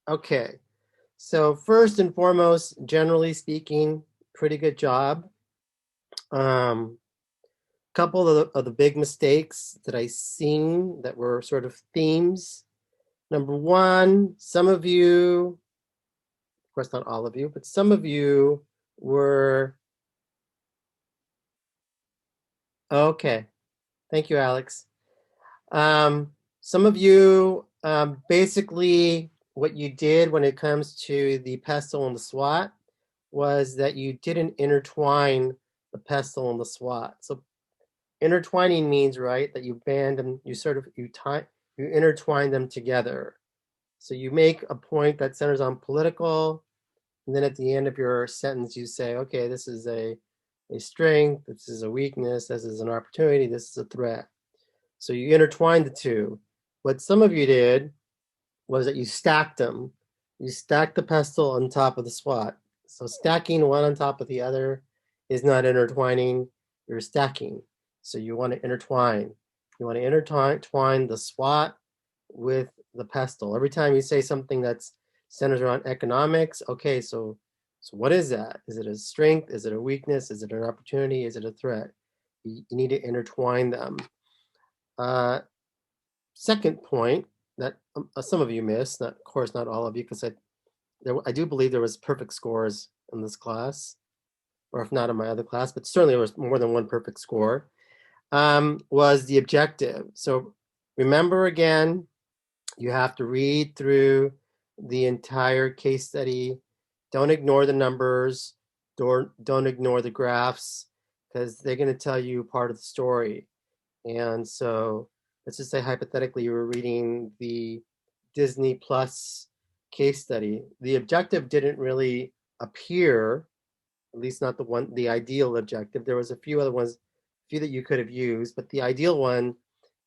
Okay, so first and foremost, generally speaking, pretty good job. Um, Couple of the big mistakes that I seen that were sort of themes. Number one, some of you, of course not all of you, but some of you were okay. Thank you, Alex. Um, some of you basically what you did when it comes to the pestle and the SWAT was that you didn't intertwine the pestle and the SWAT. So intertwining means, right, that you band them, you sort of you intertwine them together. So you make a point that centers on political, and then at the end of your sentence you say, okay, this is a strength, this is a weakness, this is an opportunity, this is a threat. So you intertwine the two. What some of you did was that you stacked them. You stacked the pestle on top of the SWAT. So stacking one on top of the other is not intertwining, you're stacking. So you want to intertwine. You want to intertwine the SWAT with the pestle. Every time you say something that's centers around economics, okay, so what is that? Is it a strength? Is it a weakness? Is it an opportunity? Is it a threat? You need to intertwine them. Uh, Second point that some of you missed, not, of course not all of you, because I do believe there was perfect scores in this class, or if not in my other class, but certainly there was more than one perfect score, was the objective. So remember again, you have to read through the entire case study. Don't ignore the numbers. Don't ignore the graphs, because they're going to tell you part of the story. And so let's just say hypothetically you were reading the Disney Plus case study. The objective didn't really appear, at least not the ideal objective. There was a few other ones, a few that you could have used, but the ideal one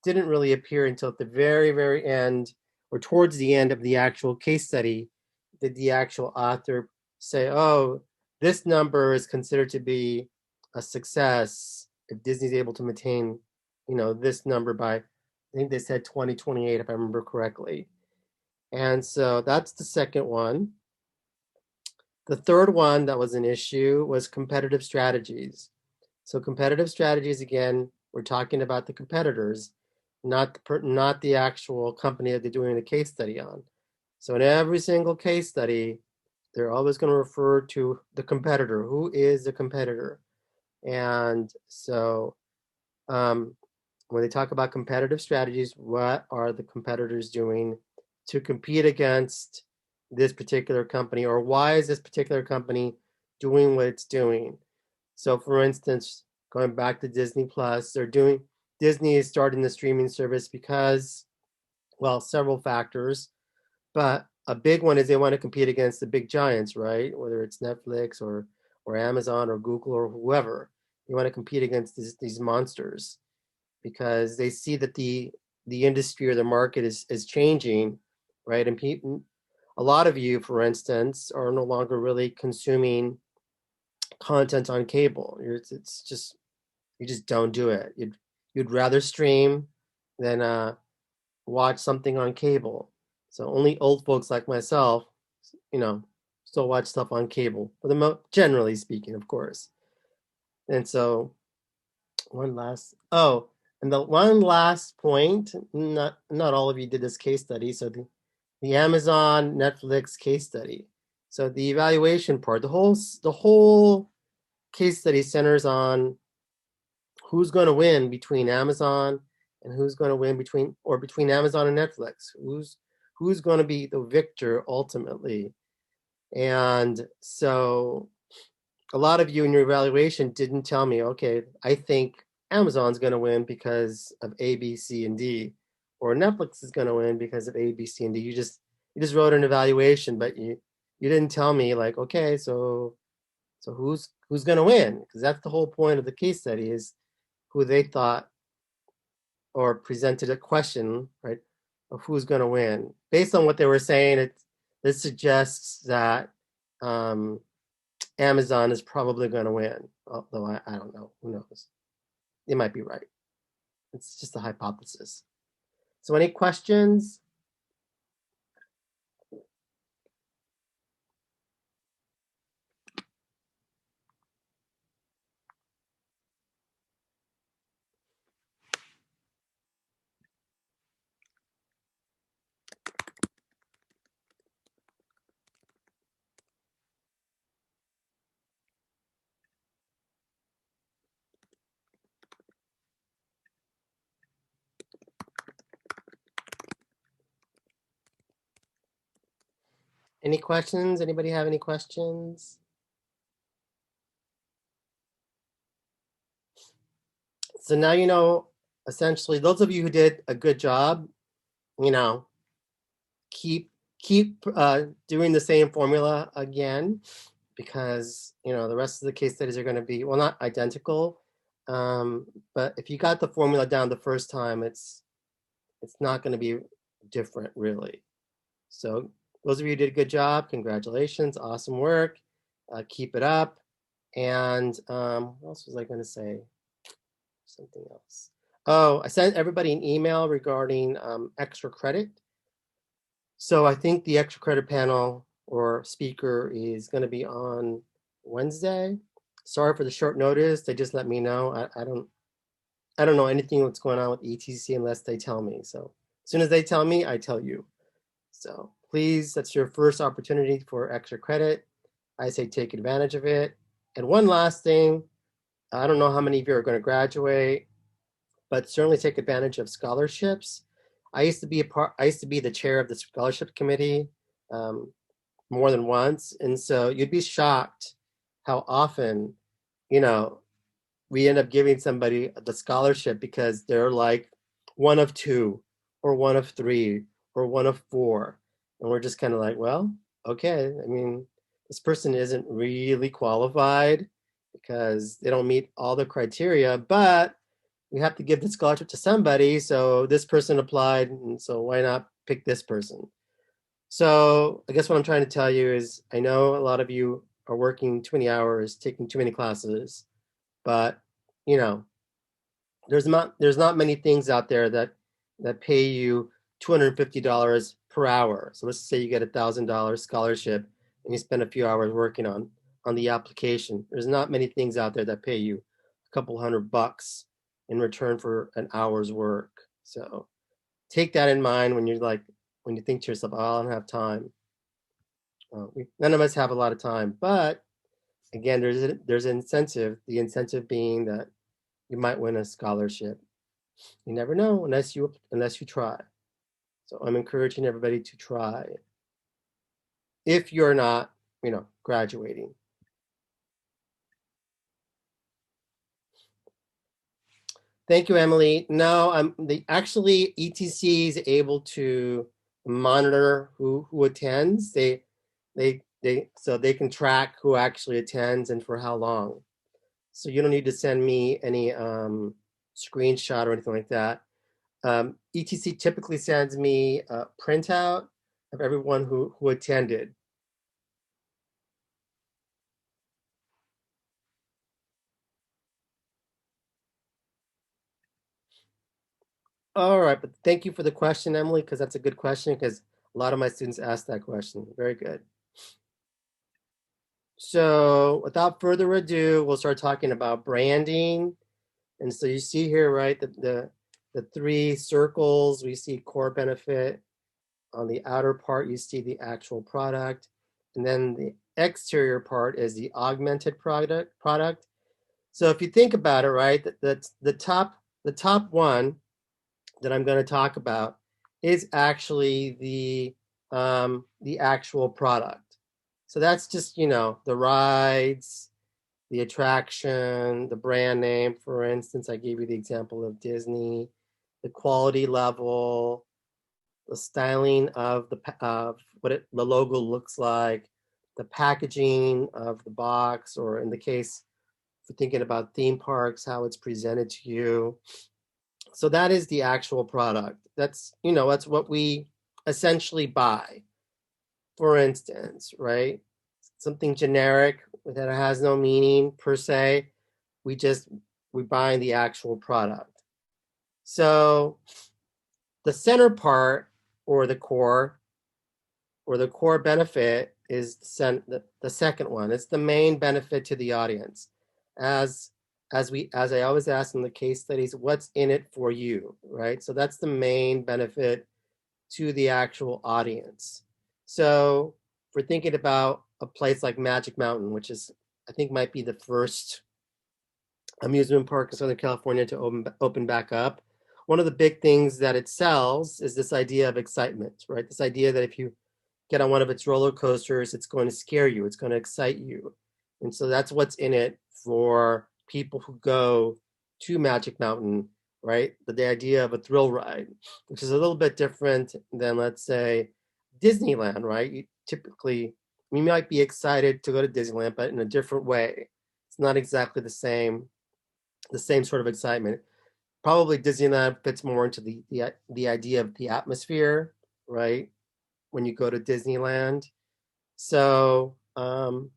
didn't really appear until at the very, very end or towards the end of the actual case study did the actual author say, oh, this number is considered to be a success if Disney's able to maintain, this number by, I think they said 2028, if I remember correctly. And so that's the second one. The third one that was an issue was competitive strategies. So competitive strategies, again, we're talking about the competitors, not the actual company that they're doing the case study on. So in every single case study, they're always going to refer to the competitor. Who is the competitor? And so um, when they talk about competitive strategies, what are the competitors doing to compete against this particular company, or why is this particular company doing what it's doing? So, for instance, going back to Disney Plus, Disney is starting the streaming service because, well, several factors, but a big one is they want to compete against the big giants, right? Whether it's Netflix or Amazon or Google or whoever, they want to compete against these monsters because they see that the industry or the market is changing, right? And people, a lot of you, for instance, are no longer really consuming content on cable. It's just you just don't do it. You'd rather stream than watch something on cable. So only old folks like myself, you know, still watch stuff on cable. For generally speaking, of course. And so one last and the one last point, not all of you did this case study. So the Amazon Netflix case study. So the evaluation part, the whole case study centers on who's going to win between Amazon and who's going to win between Amazon and Netflix. Who's going to be the victor ultimately? And so a lot of you in your evaluation didn't tell me, okay, I think Amazon's going to win because of A, B, C, and D, or Netflix is going to win because of A, B, C, and D. You just wrote an evaluation, but you didn't tell me like, okay, so who's going to win? Because that's the whole point of the case study is who they thought or presented a question, right, of who's going to win. Based on what they were saying, this suggests that um, Amazon is probably going to win. Although I don't know. Who knows? They might be right. It's just a hypothesis. So, any questions? Any questions? Anybody have any questions? So now you know, essentially, those of you who did a good job, you know, keep doing the same formula again, because you know the rest of the case studies are going to be, well, not identical, but if you got the formula down the first time, it's not going to be different really. So those of you who did a good job, congratulations, awesome work, keep it up. And what else was I going to say? Something else. Oh, I sent everybody an email regarding extra credit. So I think the extra credit panel or speaker is going to be on Wednesday. Sorry for the short notice. They just let me know. I don't know anything what's going on with ETC unless they tell me. So as soon as they tell me, I tell you. So please, that's your first opportunity for extra credit. I say take advantage of it. And one last thing, I don't know how many of you are going to graduate, but certainly take advantage of scholarships. I used to be the chair of the scholarship committee um, more than once, and so you'd be shocked how often, you know, we end up giving somebody the scholarship because they're like one of two, or one of three, or one of four, and we're just kind of like, well, okay. I mean, this person isn't really qualified because they don't meet all the criteria, but we have to give the scholarship to somebody. So this person applied, and so why not pick this person? So I guess what I'm trying to tell you is I know a lot of you are working too many hours, taking too many classes, but you know, there's not many things out there that pay you $250 per hour. So let's say you get $1,000 scholarship and you spend a few hours working on the application. There's not many things out there that pay you a couple $100 in return for an hour's work. So take that in mind when you're like when you think to yourself, oh, I don't have time. None of us have a lot of time, but again, there's an incentive. The incentive being that you might win a scholarship. You never know unless you try. So I'm encouraging everybody to try if you're not, graduating. Thank you, Emily. No, actually ETC is able to monitor who attends. They so they can track who actually attends and for how long. So you don't need to send me any screenshot or anything like that. ETC typically sends me a printout of everyone who attended. All right, but thank you for the question, Emily, because that's a good question because a lot of my students ask that question. Very good. So without further ado, we'll start talking about branding. And so you see here, right, the three circles, we see core benefit. On the outer part, you see the actual product. And then the exterior part is the augmented product. So if you think about it, right, that's the top one that I'm going to talk about is actually the actual product. So that's just the rides, the attraction, the brand name. For instance, I gave you the example of Disney, the quality level, the styling of the logo looks like, the packaging of the box, or in the case for thinking about theme parks, how it's presented to you. So that is the actual product. That's what we essentially buy. For instance, right? Something generic that has no meaning per se. We buy the actual product. So the center part or the core benefit is the second one. It's the main benefit to the audience. As as I always ask in the case studies, what's in it for you, right? So that's the main benefit to the actual audience. So if we're thinking about a place like Magic Mountain, which is I think might be the first amusement park in Southern California to open back up. One of the big things that it sells is this idea of excitement, right? This idea that if you get on one of its roller coasters, it's going to scare you, it's going to excite you. And so that's what's in it for people who go to Magic Mountain, right? The idea of a thrill ride, which is a little bit different than, let's say, Disneyland, right? Typically, we might be excited to go to Disneyland, but in a different way. It's not exactly the same sort of excitement. Probably Disneyland fits more into the idea of the atmosphere, right? When you go to Disneyland. So, so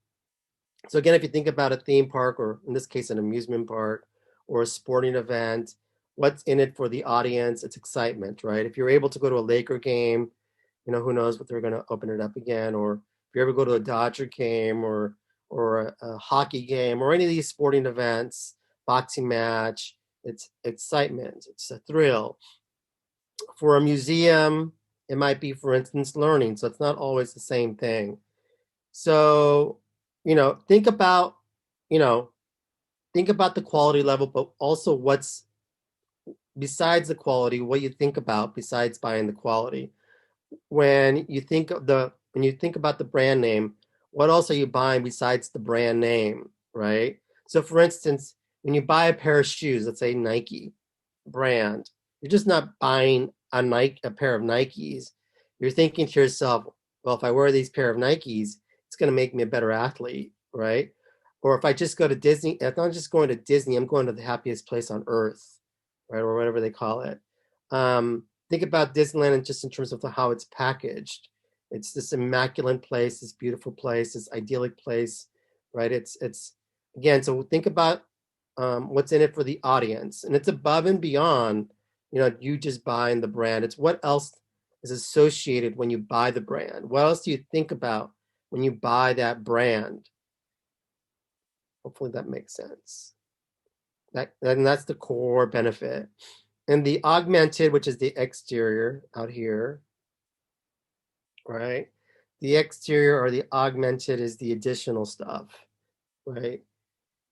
again, if you think about a theme park, or in this case, an amusement park, or a sporting event, what's in it for the audience? It's excitement, right? If you're able to go to a Laker game, you know, who knows what they're going to open it up again, or if you ever go to a Dodger game, or a hockey game, or any of these sporting events, boxing match, it's excitement, it's a thrill. For a museum, it might be, for instance, learning. So it's not always the same thing. So, you know, you know, think about the quality level, but also what's besides the quality, what you think about besides buying the quality. When you think about the brand name, what else are you buying besides the brand name, right? So for instance, when you buy a pair of shoes, let's say Nike brand, you're just not buying a pair of Nikes. You're thinking to yourself, well, if I wear these pair of Nikes, it's going to make me a better athlete, right? Or if I just go to Disney, if I'm not just going to Disney, I'm going to the happiest place on earth, right? Or whatever they call it. Think about Disneyland just in terms of how it's packaged. It's this immaculate place, this beautiful place, this idyllic place, right? It's again. So think about what's in it for the audience, and it's above and beyond, you know, you just buying the brand. It's what else is associated when you buy the brand. What else do you think about when you buy that brand? Hopefully that makes sense. And that's the core benefit. And the augmented, which is the exterior out here, right? The exterior or the augmented is the additional stuff, right?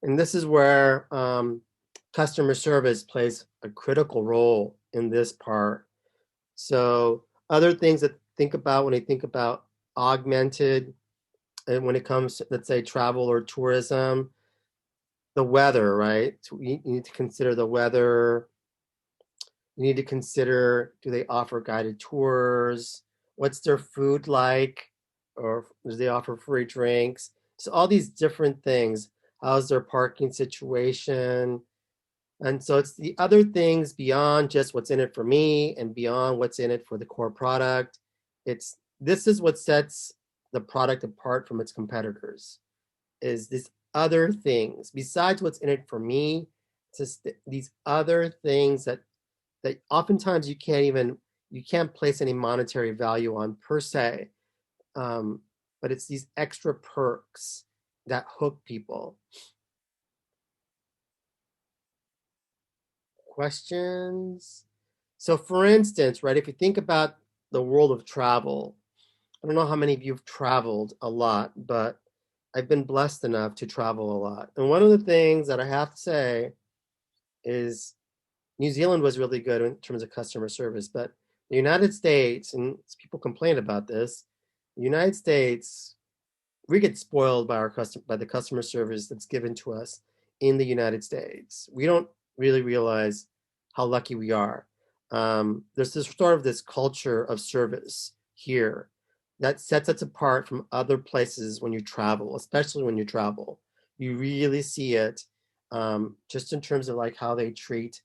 And this is where customer service plays a critical role in this part. So other things that think about when you think about augmented, and when it comes to, let's say, travel or tourism, the weather, right? So you need to consider the weather. You need to consider, do they offer guided tours? What's their food like? Or do they offer free drinks? So all these different things. How's their parking situation? And so it's the other things beyond just what's in it for me and beyond what's in it for the core product. This is what sets the product apart from its competitors, is these other things besides what's in it for me. It's just these other things that oftentimes you can't place any monetary value on per se, but it's these extra perks that hook people. Questions? So for instance, right, if you think about the world of travel, I don't know how many of you have traveled a lot, but I've been blessed enough to travel a lot. And one of the things that I have to say is New Zealand was really good in terms of customer service, but the United States, and people complain about this, the United States, we get spoiled by the customer service that's given to us in the United States. We don't really realize how lucky we are. There's this culture of service here that sets us apart from other places when you travel, especially when you travel. You really see it just in terms of like how they treat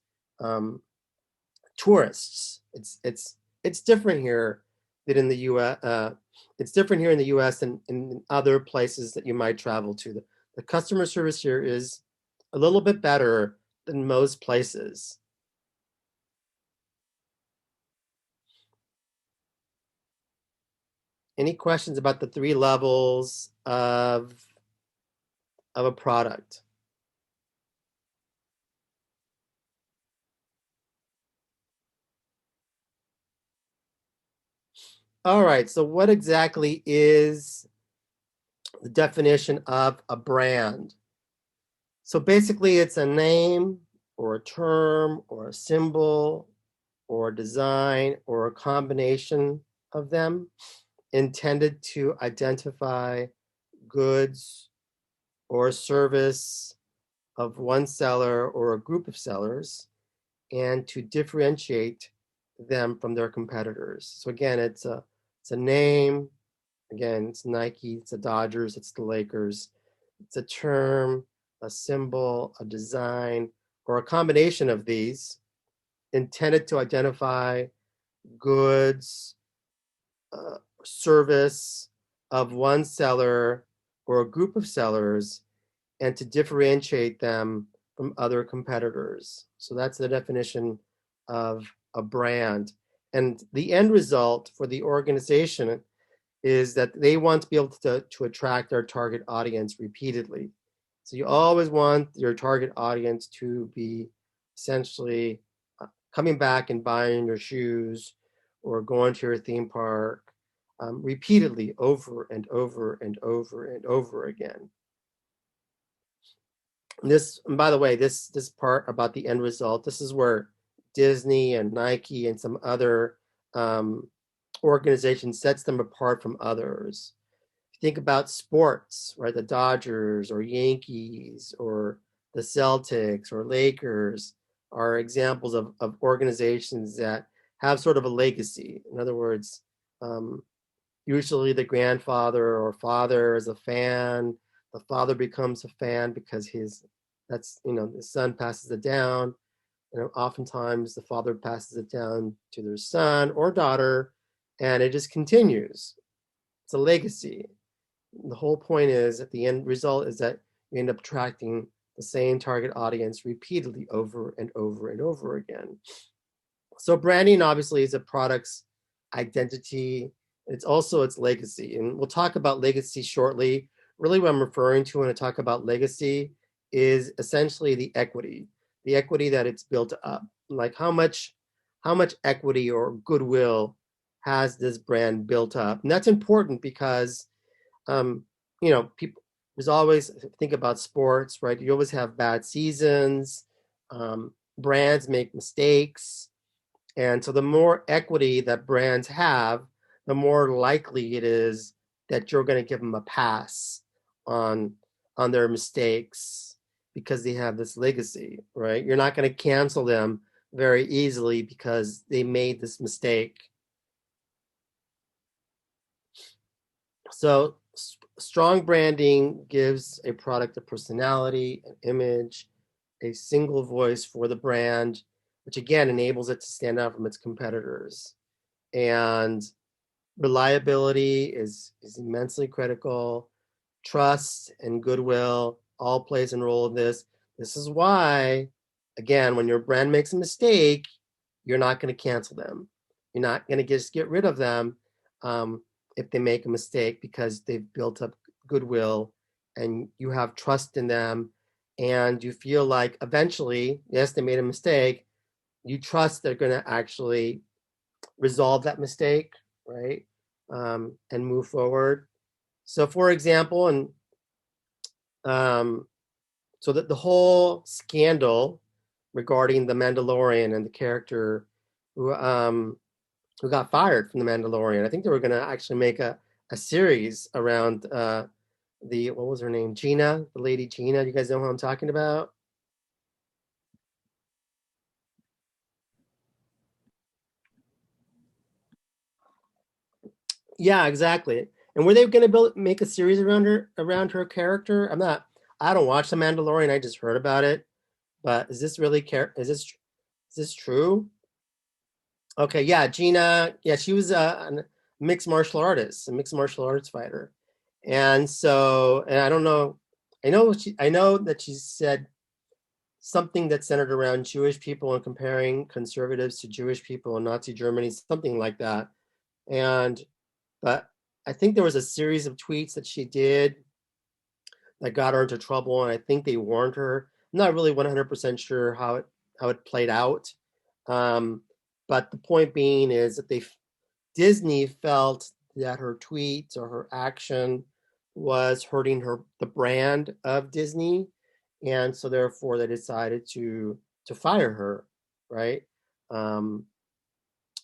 tourists. It's different here than in the U.S. It's different here in the U.S. than in other places that you might travel to. The customer service here is a little bit better than most places. Any questions about the three levels of a product? All right, so what exactly is the definition of a brand? So basically, it's a name or a term or a symbol or a design or a combination of them. intended to identify goods or service of one seller or a group of sellers and to differentiate them from their competitors. So again, it's a name. Again, it's Nike, it's the Dodgers, it's the Lakers. It's a term, a symbol, a design, or a combination of these intended to identify goods, service of one seller or a group of sellers and to differentiate them from other competitors. So that's the definition of a brand. And the end result for the organization is that they want to be able to attract their target audience repeatedly. So you always want your target audience to be essentially coming back and buying your shoes or going to your theme park repeatedly over and over and over and over again. And by the way, this part about the end result, this is where Disney and Nike and some other organizations sets them apart from others. Think about sports, right? The Dodgers or Yankees or the Celtics or Lakers are examples of organizations that have sort of a legacy. In other words, usually the grandfather or father is a fan. The father becomes a fan because the son passes it down. Oftentimes the father passes it down to their son or daughter, and it just continues. It's a legacy. The whole point is that the end result is that you end up attracting the same target audience repeatedly over and over and over again. So branding obviously is a product's identity. It's also its legacy. And we'll talk about legacy shortly. Really what I'm referring to when I talk about legacy is essentially the equity that it's built up. Like how much equity or goodwill has this brand built up? And that's important because people, there's always, think about sports, right? You always have bad seasons. Brands make mistakes. And so the more equity that brands have, the more likely it is that you're going to give them a pass on their mistakes because they have this legacy, right? You're not going to cancel them very easily because they made this mistake. So strong branding gives a product a personality, an image, a single voice for the brand, which again enables it to stand out from its competitors. And reliability is immensely critical. Trust and goodwill all plays a role in this. This is why, again, when your brand makes a mistake, you're not going to cancel them. You're not going to just get rid of them if they make a mistake because they've built up goodwill and you have trust in them and you feel like eventually, yes, they made a mistake, you trust they're going to actually resolve that mistake, right? And move forward. So for example, and so that the whole scandal regarding the Mandalorian and the character who got fired from the Mandalorian, I think they were going to actually make a series around what was her name? Gina, the lady Gina. You guys know who I'm talking about? Yeah, exactly. And were they going to make a series around her character? I don't watch The Mandalorian. I just heard about it. But is this really is this true? Okay, yeah, Gina. Yeah, she was a mixed martial artist, a mixed martial arts fighter. And I don't know. I know that she said something that centered around Jewish people and comparing conservatives to Jewish people in Nazi Germany, something like that. And but I think there was a series of tweets that she did that got her into trouble, and I think they warned her. I'm not really 100% sure how it played out, um, but the point being is that Disney felt that her tweets or her action was hurting the brand of Disney, and so therefore they decided to fire her, right? Um,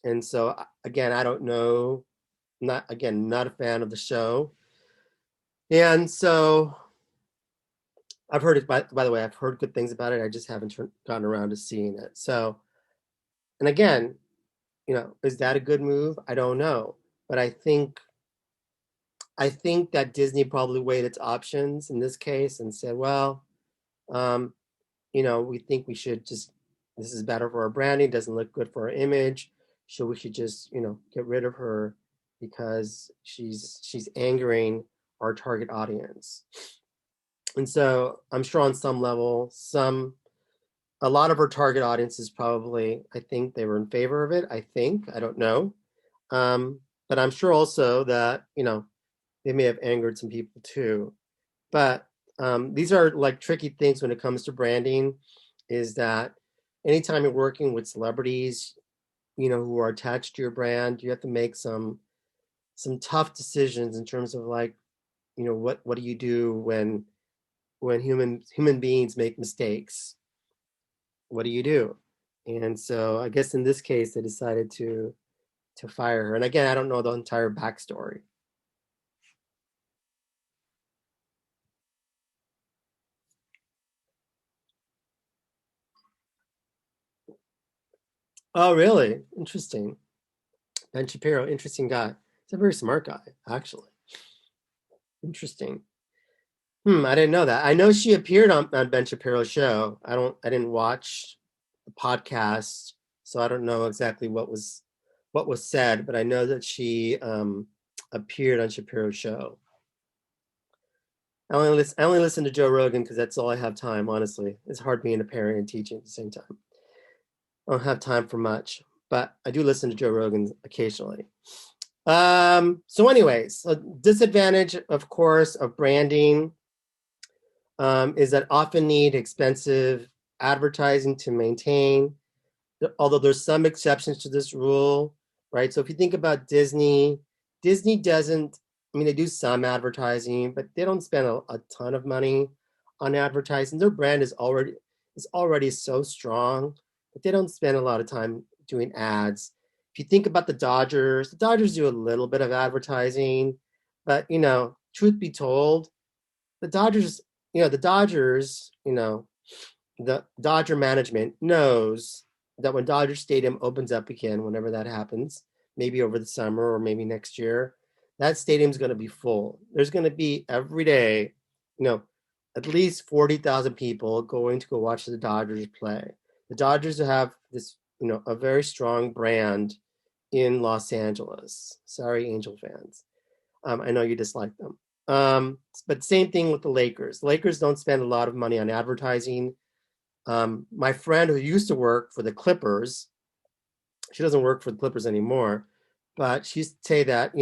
and so again, I don't know not a fan of the show. And so I've heard it, by the way, I've heard good things about it. I just haven't gotten around to seeing it. So, and again, is that a good move? I don't know. But I think that Disney probably weighed its options in this case and said, well, um, we think we should just, this is better for our branding, doesn't look good for our image. So we should just, get rid of her because she's angering our target audience. And so I'm sure on some level, a lot of her target audiences probably, I think they were in favor of it. I don't know. But I'm sure also that, they may have angered some people too. But these are like tricky things when it comes to branding, is that anytime you're working with celebrities, who are attached to your brand, you have to make some tough decisions in terms of like, what do you do when human beings make mistakes? What do you do? And so I guess in this case they decided to fire her. And again, I don't know the entire backstory. Oh, really? Interesting. Ben Shapiro, interesting guy. He's a very smart guy, actually. Interesting. I didn't know that. I know she appeared on Ben Shapiro's show. I didn't watch the podcast, so I don't know exactly what was said, but I know that she appeared on Shapiro's show. I only listen to Joe Rogan because that's all I have time, honestly. It's hard being a parent and teaching at the same time. I don't have time for much, but I do listen to Joe Rogan occasionally. So anyways, a disadvantage, of course, of branding is that often need expensive advertising to maintain, although there's some exceptions to this rule, right? So if you think about Disney, Disney doesn't, I mean, they do some advertising, but they don't spend a ton of money on advertising. Their brand is already so strong, but they don't spend a lot of time doing ads. If you think about the Dodgers do a little bit of advertising, but truth be told, the Dodgers, the Dodgers, the Dodger management knows that when Dodger Stadium opens up again, whenever that happens, maybe over the summer or maybe next year, that stadium's going to be full. There's going to be every day, you know, at least 40,000 people going to go watch the Dodgers play. The Dodgers have this, a very strong brand in Los Angeles. Sorry, Angel fans. I know you dislike them. But same thing with the Lakers. The Lakers don't spend a lot of money on advertising. My friend who used to work for the Clippers, she doesn't work for the Clippers anymore, but she used to say that,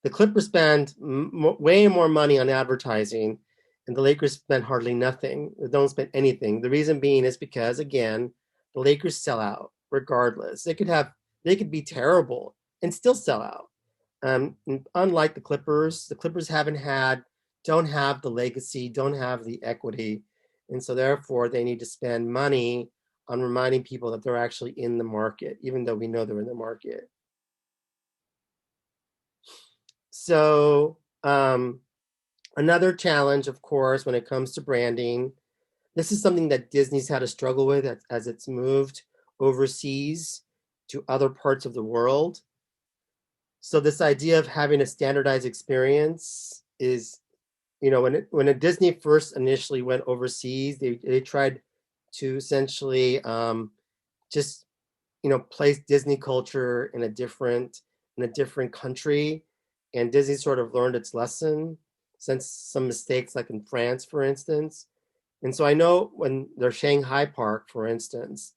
the Clippers spend way more money on advertising and the Lakers spend hardly nothing. They don't spend anything. The reason being is because, again, the Lakers sell out regardless. They could be terrible and still sell out. Unlike the Clippers don't have the legacy, don't have the equity, and so therefore they need to spend money on reminding people that they're actually in the market, even though we know they're in the market. So another challenge, of course, when it comes to branding, this is something that Disney's had to struggle with as it's moved overseas to other parts of the world. So this idea of having a standardized experience is, when a Disney first initially went overseas, they tried to essentially just place Disney culture in a different country, and Disney sort of learned its lesson since some mistakes, like in France, for instance. And so I know when their Shanghai park, for instance,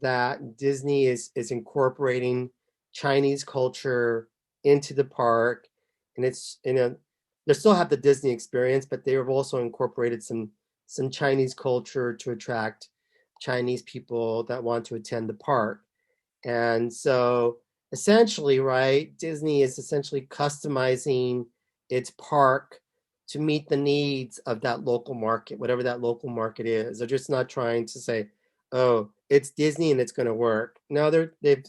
that Disney is incorporating Chinese culture into the park, and it's they still have the Disney experience, but they have also incorporated some Chinese culture to attract Chinese people that want to attend the park. And so essentially, right, Disney is essentially customizing its park to meet the needs of that local market, whatever that local market is. They're just not trying to say, oh, it's Disney and it's going to work. No, they've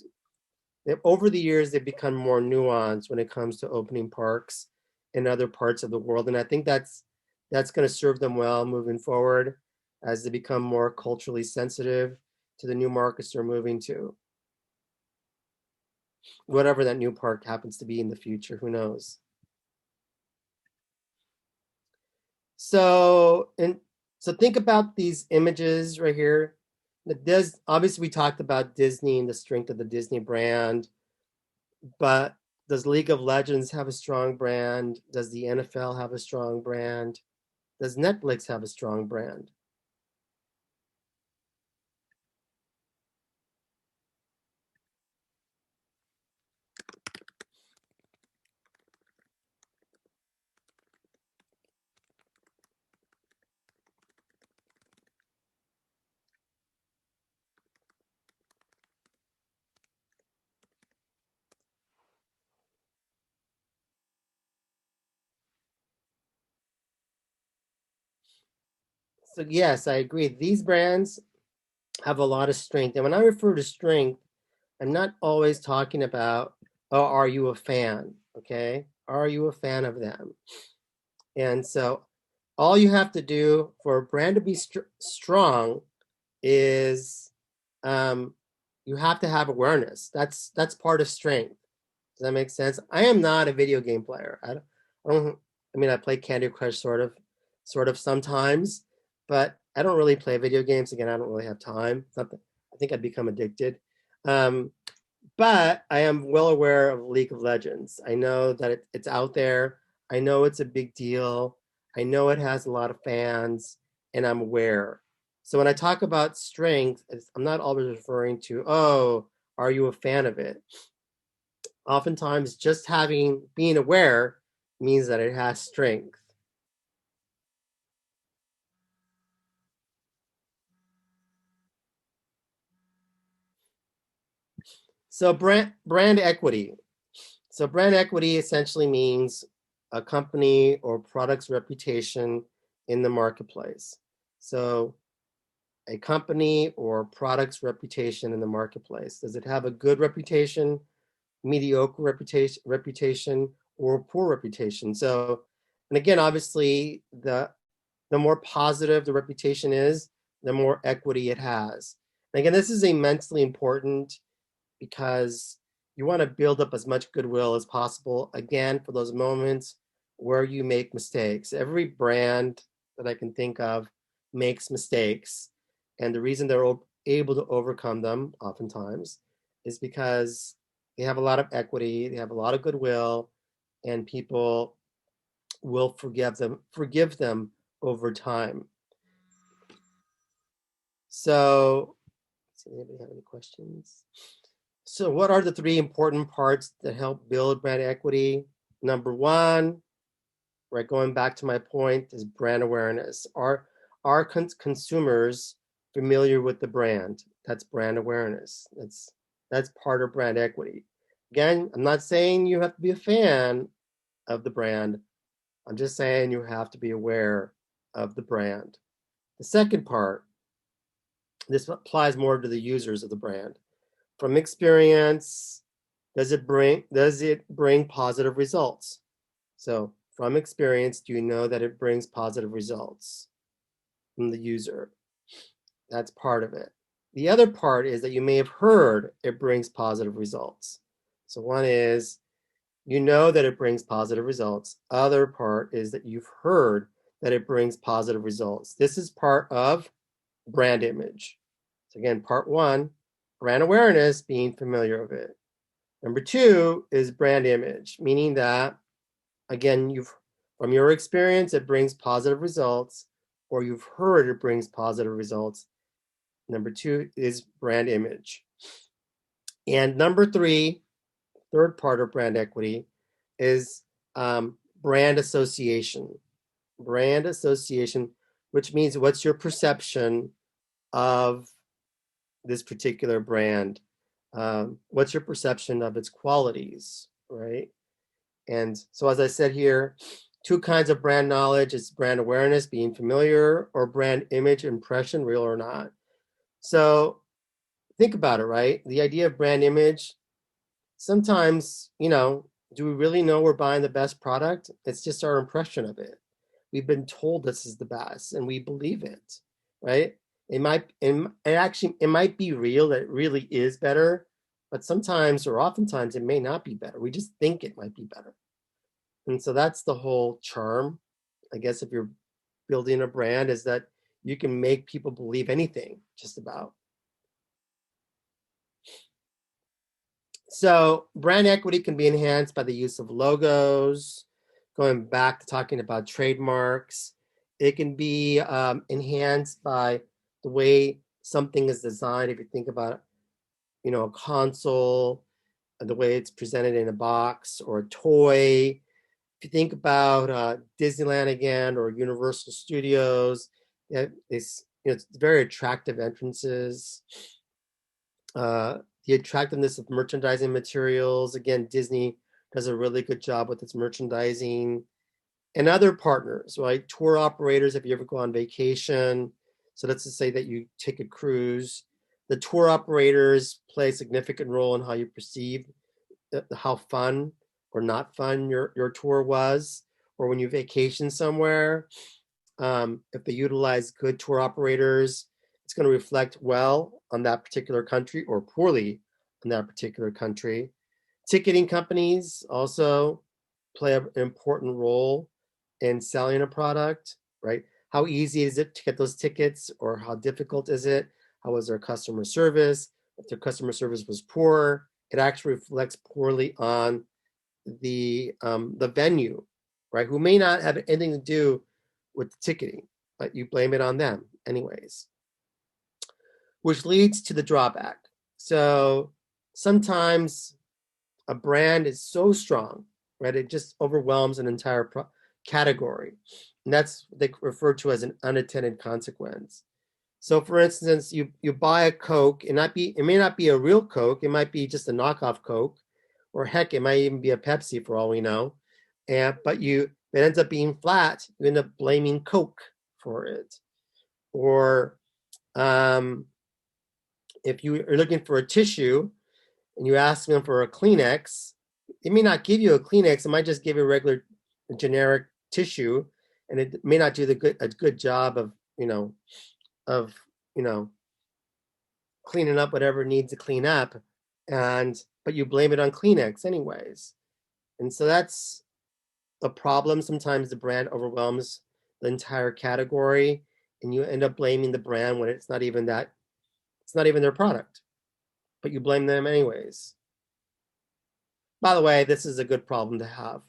over the years, they've become more nuanced when it comes to opening parks in other parts of the world. And I think that's going to serve them well moving forward as they become more culturally sensitive to the new markets they're moving to. Whatever that new park happens to be in the future, who knows? So, and so think about these images right here. Obviously we talked about Disney and the strength of the Disney brand, but does League of Legends have a strong brand? Does the NFL have a strong brand? Does Netflix have a strong brand? So yes, I agree. These brands have a lot of strength. And when I refer to strength, I'm not always talking about, oh, are you a fan? Okay. Are you a fan of them? And so all you have to do for a brand to be strong is um, you have to have awareness. That's part of strength. Does that make sense? I am not a video game player. I mean, I play Candy Crush sort of sometimes, but I don't really play video games. Again, I don't really have time. I think I'd become addicted. Um, but I am well aware of League of Legends. I know that it's out there. I know it's a big deal. I know it has a lot of fans, and I'm aware. So when I talk about strength, I'm not always referring to, oh, are you a fan of it? Oftentimes, just being aware means that it has strength. So brand equity. So brand equity essentially means a company or product's reputation in the marketplace. So a company or product's reputation in the marketplace. Does it have a good reputation, mediocre reputation, or poor reputation? So, and again, obviously, the more positive the reputation is, the more equity it has. And again, this is immensely important because you want to build up as much goodwill as possible, again, for those moments where you make mistakes. Every brand that I can think of makes mistakes. And the reason they're able to overcome them oftentimes is because they have a lot of equity, they have a lot of goodwill, and people will forgive them over time. So, does anybody have any questions? So, what are the three important parts that help build brand equity? Number one, right, going back to my point, is brand awareness. Are consumers familiar with the brand? That's brand awareness. That's part of brand equity. Again, I'm not saying you have to be a fan of the brand. I'm just saying you have to be aware of the brand. The second part, this applies more to the users of the brand. From experience, does it bring positive results? So from experience, do you know that it brings positive results from the user? That's part of it. The other part is that you may have heard it brings positive results. So one is you know that it brings positive results. Other part is that you've heard that it brings positive results. This is part of brand image. So again, part one, brand awareness, being familiar with it. Number two is brand image, meaning that, again, from your experience, it brings positive results, or you've heard it brings positive results. Number two is brand image. And number three, third part of brand equity, is brand association. Brand association, which means what's your perception of this particular brand? What's your perception of its qualities, right? And so, as I said here, two kinds of brand knowledge is brand awareness, being familiar, or brand image impression, real or not. So think about it, right? The idea of brand image, sometimes, do we really know we're buying the best product? It's just our impression of it. We've been told this is the best and we believe it, right? It might be real that it really is better, but sometimes or oftentimes it may not be better. We just think it might be better. And so that's the whole charm, I guess, if you're building a brand, is that you can make people believe anything, just about. So brand equity can be enhanced by the use of logos, going back to talking about trademarks. It can be enhanced by the way something is designed. If you think about, a console, the way it's presented in a box, or a toy. If you think about Disneyland again, or Universal Studios, it's very attractive entrances. The attractiveness of merchandising materials. Again, Disney does a really good job with its merchandising. And other partners, right? Tour operators, if you ever go on vacation. So let's just say that you take a cruise. The tour operators play a significant role in how you perceive how fun or not fun your tour was, or when you vacation somewhere. If they utilize good tour operators, it's going to reflect well on that particular country or poorly on that particular country. Ticketing companies also play an important role in selling a product, right? How easy is it to get those tickets, or how difficult is it? How was their customer service? If their customer service was poor, it actually reflects poorly on the venue, right? Who may not have anything to do with the ticketing, but you blame it on them anyways, which leads to the drawback. So sometimes a brand is so strong, right? It just overwhelms an entire category. And that's what they refer to as an unintended consequence. So for instance, you buy a Coke, it may not be a real Coke, it might be just a knockoff Coke, or heck, it might even be a Pepsi for all we know. But it ends up being flat, you end up blaming Coke for it. Or if you are looking for a tissue and you ask them for a Kleenex, it may not give you a Kleenex, it might just give you a regular generic tissue, and it may not do a good job of cleaning up whatever needs to clean up, but you blame it on Kleenex anyways. And so that's a problem. Sometimes the brand overwhelms the entire category, and you end up blaming the brand when it's not even their product, but you blame them anyways. By the way, this is a good problem to have.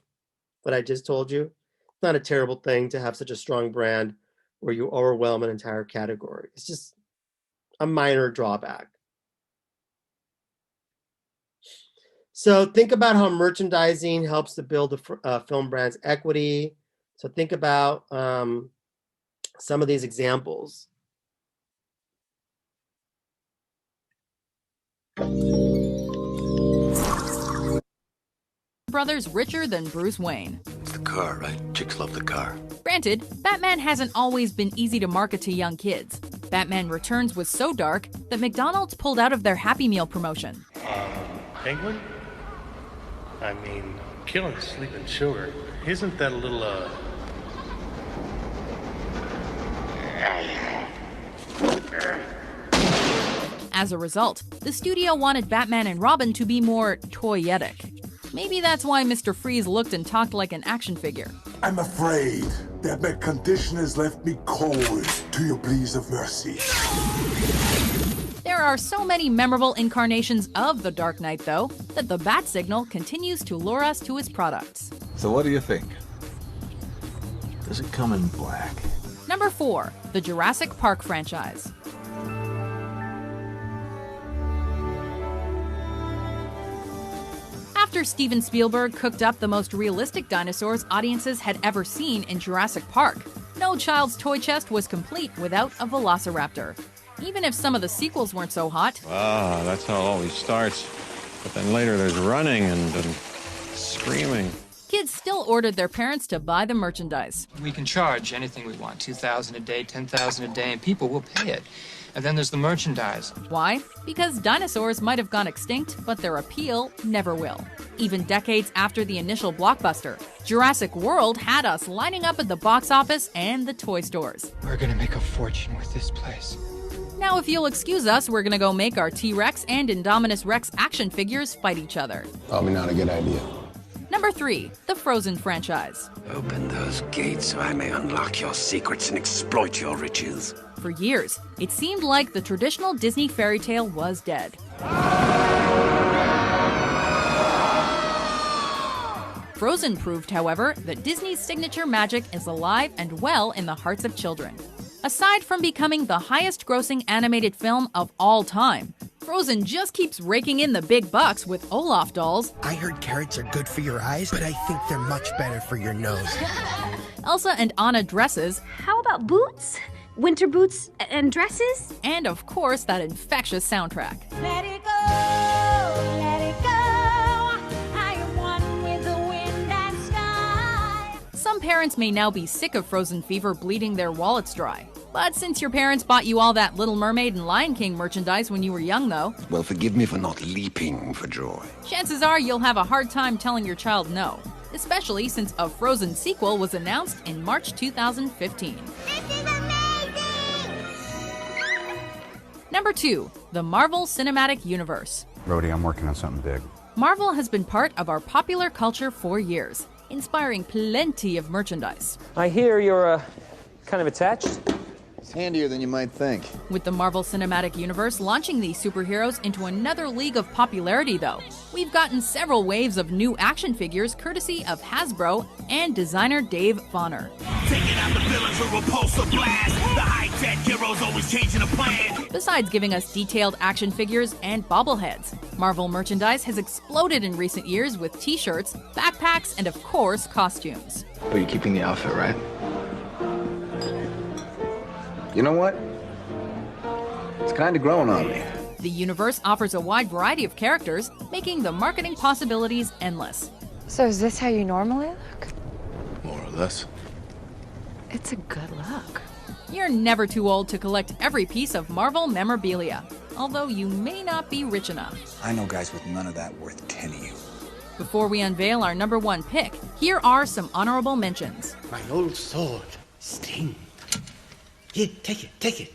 What I just told you, it's not a terrible thing to have such a strong brand where you overwhelm an entire category. It's just a minor drawback. So think about how merchandising helps to build a film brand's equity. So think about some of these examples. Brothers richer than Bruce Wayne. It's the car, right? Chicks love the car. Granted, Batman hasn't always been easy to market to young kids. Batman Returns was so dark that McDonald's pulled out of their Happy Meal promotion. Penguin? I mean, killing sleeping children. Isn't that a little, As a result, the studio wanted Batman and Robin to be more toyetic. Maybe that's why Mr. Freeze looked and talked like an action figure. I'm afraid that my condition has left me cold to your pleas of mercy. There are so many memorable incarnations of the Dark Knight, though, that the bat signal continues to lure us to his products. So what do you think? Does it come in black? Number 4, the Jurassic Park franchise. After Steven Spielberg cooked up the most realistic dinosaurs audiences had ever seen in Jurassic Park, no child's toy chest was complete without a velociraptor. Even if some of the sequels weren't so hot. Ah, that's how it always starts. But then later there's running and screaming. Kids still ordered their parents to buy the merchandise. We can charge anything we want, $2,000 a day, $10,000 a day, and people will pay it. And then there's the merchandise. Why? Because dinosaurs might have gone extinct, but their appeal never will. Even decades after the initial blockbuster, Jurassic World had us lining up at the box office and the toy stores. We're gonna make a fortune with this place. Now, if you'll excuse us, we're gonna go make our T-Rex and Indominus Rex action figures fight each other. Probably not a good idea. Number 3, the Frozen franchise. Open those gates so I may unlock your secrets and exploit your riches. For years, it seemed like the traditional Disney fairy tale was dead. Frozen proved, however, that Disney's signature magic is alive and well in the hearts of children. Aside from becoming the highest-grossing animated film of all time, Frozen just keeps raking in the big bucks with Olaf dolls. I heard carrots are good for your eyes, but I think they're much better for your nose. Elsa and Anna dresses. How about boots? Winter boots and dresses? And of course, that infectious soundtrack. Let it go, let it go. I am one with the wind and sky. Some parents may now be sick of Frozen fever bleeding their wallets dry. But since your parents bought you all that Little Mermaid and Lion King merchandise when you were young, though, Well, forgive me for not leaping for joy. chances are you'll have a hard time telling your child no, especially since a Frozen sequel was announced in March 2015. This is amazing! Number 2, the Marvel Cinematic Universe. Rhodey, I'm working on something big. Marvel has been part of our popular culture for years, inspiring plenty of merchandise. I hear you're, kind of attached. It's handier than you might think. With the Marvel Cinematic Universe launching these superheroes into another league of popularity, though, we've gotten several waves of new action figures courtesy of Hasbro and designer Dave Vonner. Taking out the villains with repulsive blast. The high-tech heroes always changing the plan. Besides giving us detailed action figures and bobbleheads, Marvel merchandise has exploded in recent years with t-shirts, backpacks, and of course, costumes. But you're keeping the outfit, right? You know what? It's kind of growing on me. The universe offers a wide variety of characters, making the marketing possibilities endless. So is this how you normally look? More or less. It's a good look. You're never too old to collect every piece of Marvel memorabilia, although you may not be rich enough. I know guys with none of that worth 10 of you. Before we unveil our number 1 pick, here are some honorable mentions. My old sword, Sting. Here, take it, take it.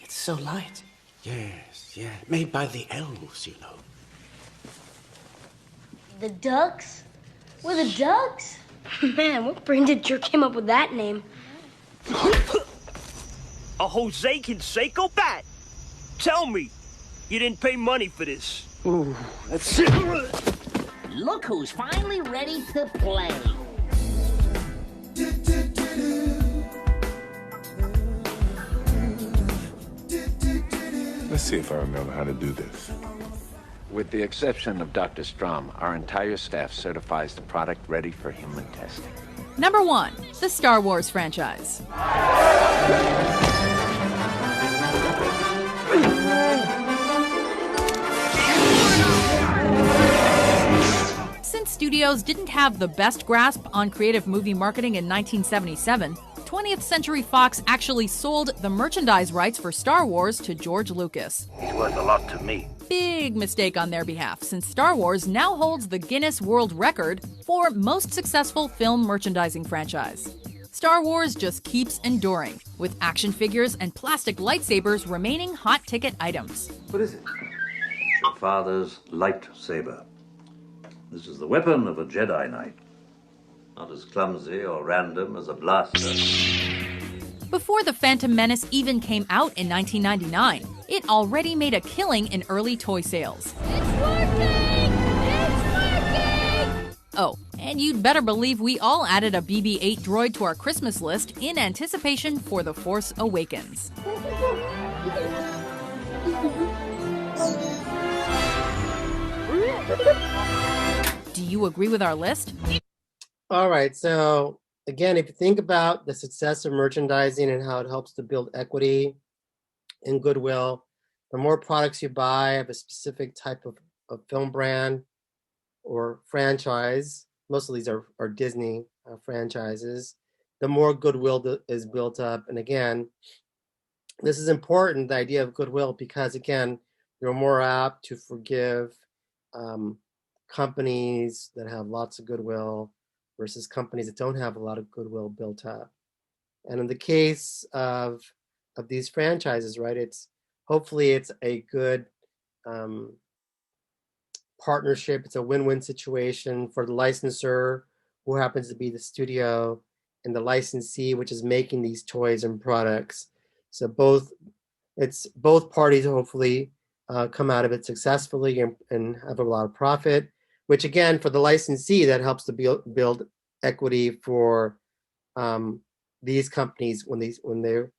It's so light. Yes, yeah, made by the elves, you know. The Ducks? We're the Ducks? Man, what brain dead jerk came up with that name? A Jose Canseco bat? Tell me, you didn't pay money for this. Ooh, that's it. Look who's finally ready to play. Let's see if I remember how to do this. With the exception of Dr. Strom, our entire staff certifies the product ready for human testing. Number 1, the Star Wars franchise. Since studios didn't have the best grasp on creative movie marketing in 1977, 20th Century Fox actually sold the merchandise rights for Star Wars to George Lucas. He's worth a lot to me. Big mistake on their behalf, since Star Wars now holds the Guinness World Record for most successful film merchandising franchise. Star Wars just keeps enduring, with action figures and plastic lightsabers remaining hot ticket items. What is it? Father's lightsaber. This is the weapon of a Jedi Knight. Not as clumsy or random as a blaster. Before The Phantom Menace even came out in 1999, it already made a killing in early toy sales. It's working! It's working! Oh, and you'd better believe we all added a BB-8 droid to our Christmas list in anticipation for The Force Awakens. Do you agree with our list? All right, so again, if you think about the success of merchandising and how it helps to build equity and goodwill, the more products you buy of a specific type of film brand or franchise, most of these are Disney franchises, the more goodwill is built up. And again, this is important, the idea of goodwill, because again, you're more apt to forgive companies that have lots of goodwill versus companies that don't have a lot of goodwill built up. And in the case of these franchises, right, hopefully it's a good partnership. It's a win-win situation for the licensor, who happens to be the studio, and the licensee, which is making these toys and products. So both parties hopefully come out of it successfully and have a lot of profit, which again, for the licensee, that helps to build equity for these companies when they're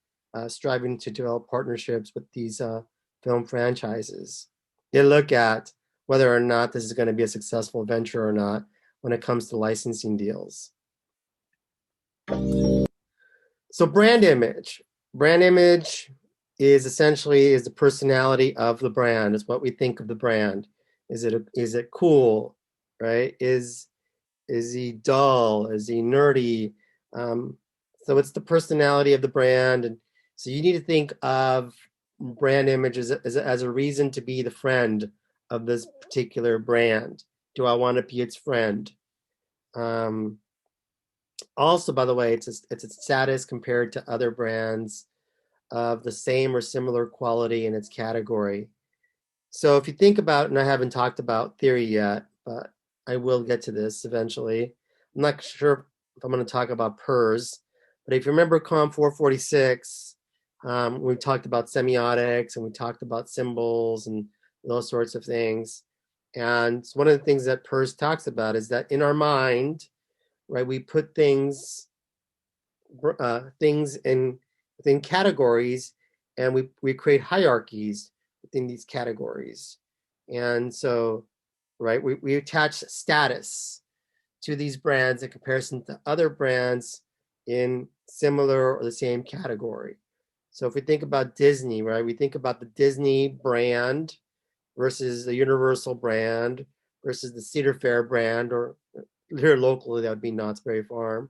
striving to develop partnerships with these film franchises. They look at whether or not this is going to be a successful venture or not when it comes to licensing deals. So brand image. Brand image is essentially the personality of the brand. It's what we think of the brand. Is it cool, right? Is he dull? Is he nerdy? So it's the personality of the brand. And so you need to think of brand image as a reason to be the friend of this particular brand. Do I want to be its friend? Also, by the way, it's its status compared to other brands of the same or similar quality in its category. So if you think about, and I haven't talked about theory yet, but I will get to this eventually. I'm not sure if I'm going to talk about PERS, but if you remember COM 446, we talked about semiotics and we talked about symbols and those sorts of things. And one of the things that PERS talks about is that in our mind, right, we put things within categories, and we create hierarchies within these categories. And so, right, we attach status to these brands in comparison to other brands in similar or the same category. So if we think about Disney, right, we think about the Disney brand versus the Universal brand versus the Cedar Fair brand, or here locally that would be Knott's Berry Farm,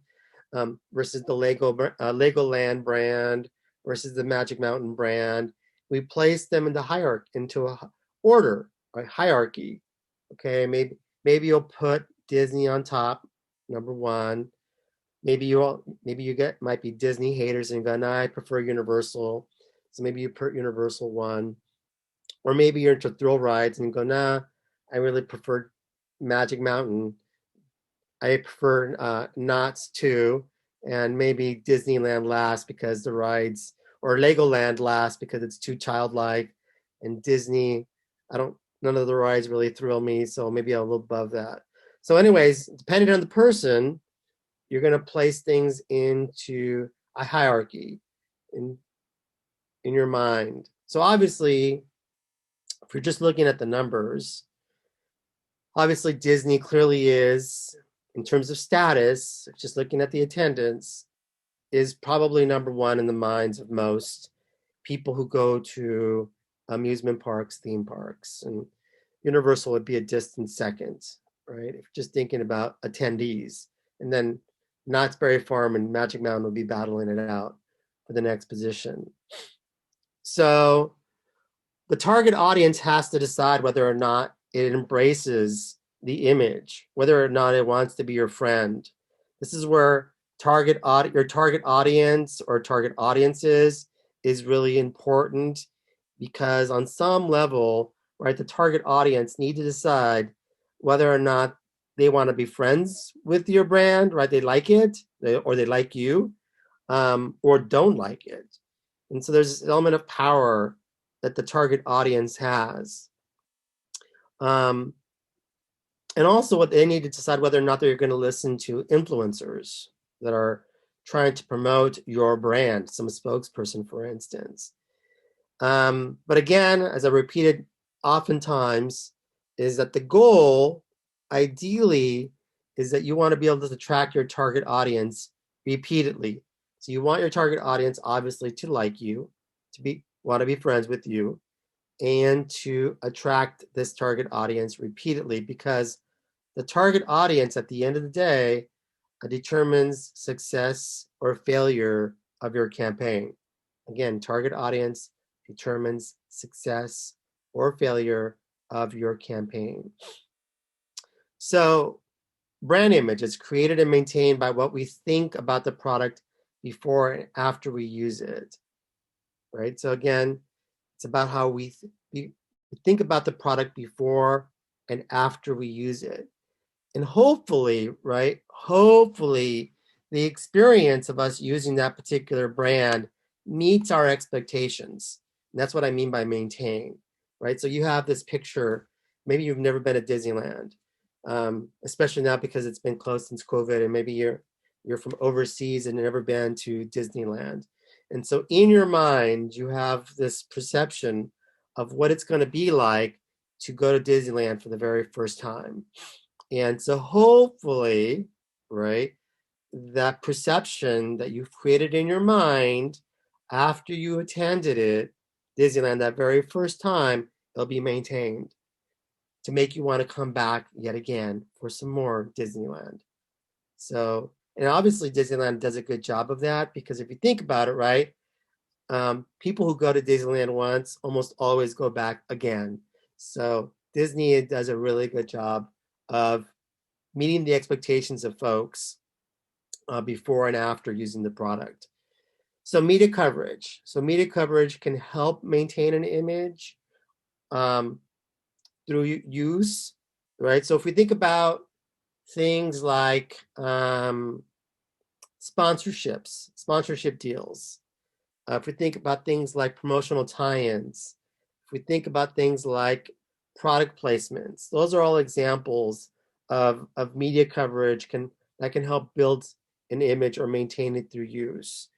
versus the Legoland brand versus the Magic Mountain brand. We place them into a order, right? Hierarchy. Okay, maybe you'll put Disney on top, number one. Maybe you might be Disney haters and go, nah, I prefer Universal. So maybe you put Universal one. Or maybe you're into thrill rides and go, nah, I really prefer Magic Mountain. I prefer Knott's too, and maybe Disneyland last because the rides, or Legoland last because it's too childlike, and Disney, none of the rides really thrill me, so maybe I'm a little above that. So anyways, depending on the person, you're going to place things into a hierarchy in your mind. So obviously, if you're just looking at the numbers, obviously Disney clearly is, in terms of status, just looking at the attendance, is probably number one in the minds of most people who go to amusement parks, theme parks, and Universal would be a distant second, right? If you're just thinking about attendees, and then Knott's Berry Farm and Magic Mountain will be battling it out for the next position. So the target audience has to decide whether or not it embraces the image, whether or not it wants to be your friend. This is where your target audience or target audiences is really important, because on some level, right, the target audience need to decide whether or not they want to be friends with your brand, right? They like it, or they like you, or don't like it. And so there's this element of power that the target audience has. And also what they need to decide whether or not they're going to listen to influencers that are trying to promote your brand, some spokesperson, for instance. But again, as I repeated oftentimes, is that the goal, ideally, is that you want to be able to attract your target audience repeatedly. So you want your target audience, obviously, to like you, want to be friends with you, and to attract this target audience repeatedly, because the target audience at the end of the day determines success or failure of your campaign. Again, target audience determines success or failure of your campaign. So brand image is created and maintained by what we think about the product before and after we use it, right? So again, it's about how we think about the product before and after we use it. And hopefully, right, hopefully the experience of us using that particular brand meets our expectations. And that's what I mean by maintain, right? So you have this picture, maybe you've never been to Disneyland, especially now because it's been closed since COVID, and maybe you're from overseas and never been to Disneyland. And so in your mind, you have this perception of what it's going to be like to go to Disneyland for the very first time. And so hopefully, right, that perception that you've created in your mind after you attended it, Disneyland, that very first time, it'll be maintained to make you want to come back yet again for some more Disneyland. So, and obviously Disneyland does a good job of that, because if you think about it, right, people who go to Disneyland once almost always go back again. So Disney does a really good job of meeting the expectations of folks before and after using the product. So media coverage. So media coverage can help maintain an image through use, right? So if we think about things like sponsorship deals, if we think about things like promotional tie-ins, if we think about things like product placements, those are all examples of media coverage that can help build an image or maintain it through use.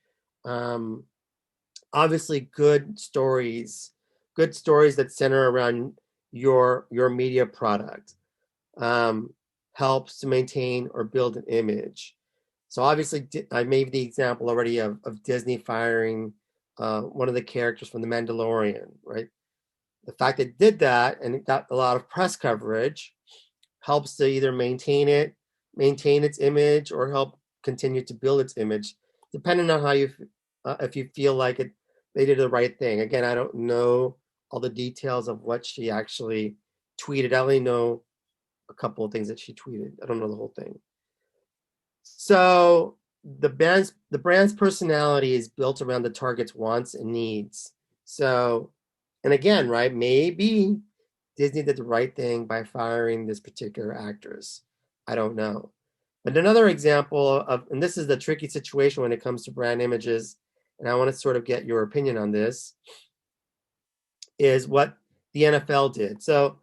Obviously, good stories that center around your media product helps to maintain or build an image. So obviously, I made the example already of Disney firing one of the characters from The Mandalorian, right? The fact that it did that and it got a lot of press coverage helps to either maintain its image, or help continue to build its image, depending on how if you feel like they did the right thing. Again, I don't know all the details of what she actually tweeted. I only know a couple of things that she tweeted. I don't know the whole thing. So the brand's personality is built around the target's wants and needs. So, and again, right, maybe Disney did the right thing by firing this particular actress. I don't know. But another example of, and this is the tricky situation when it comes to brand images, and I want to sort of get your opinion on this, is what the NFL did. So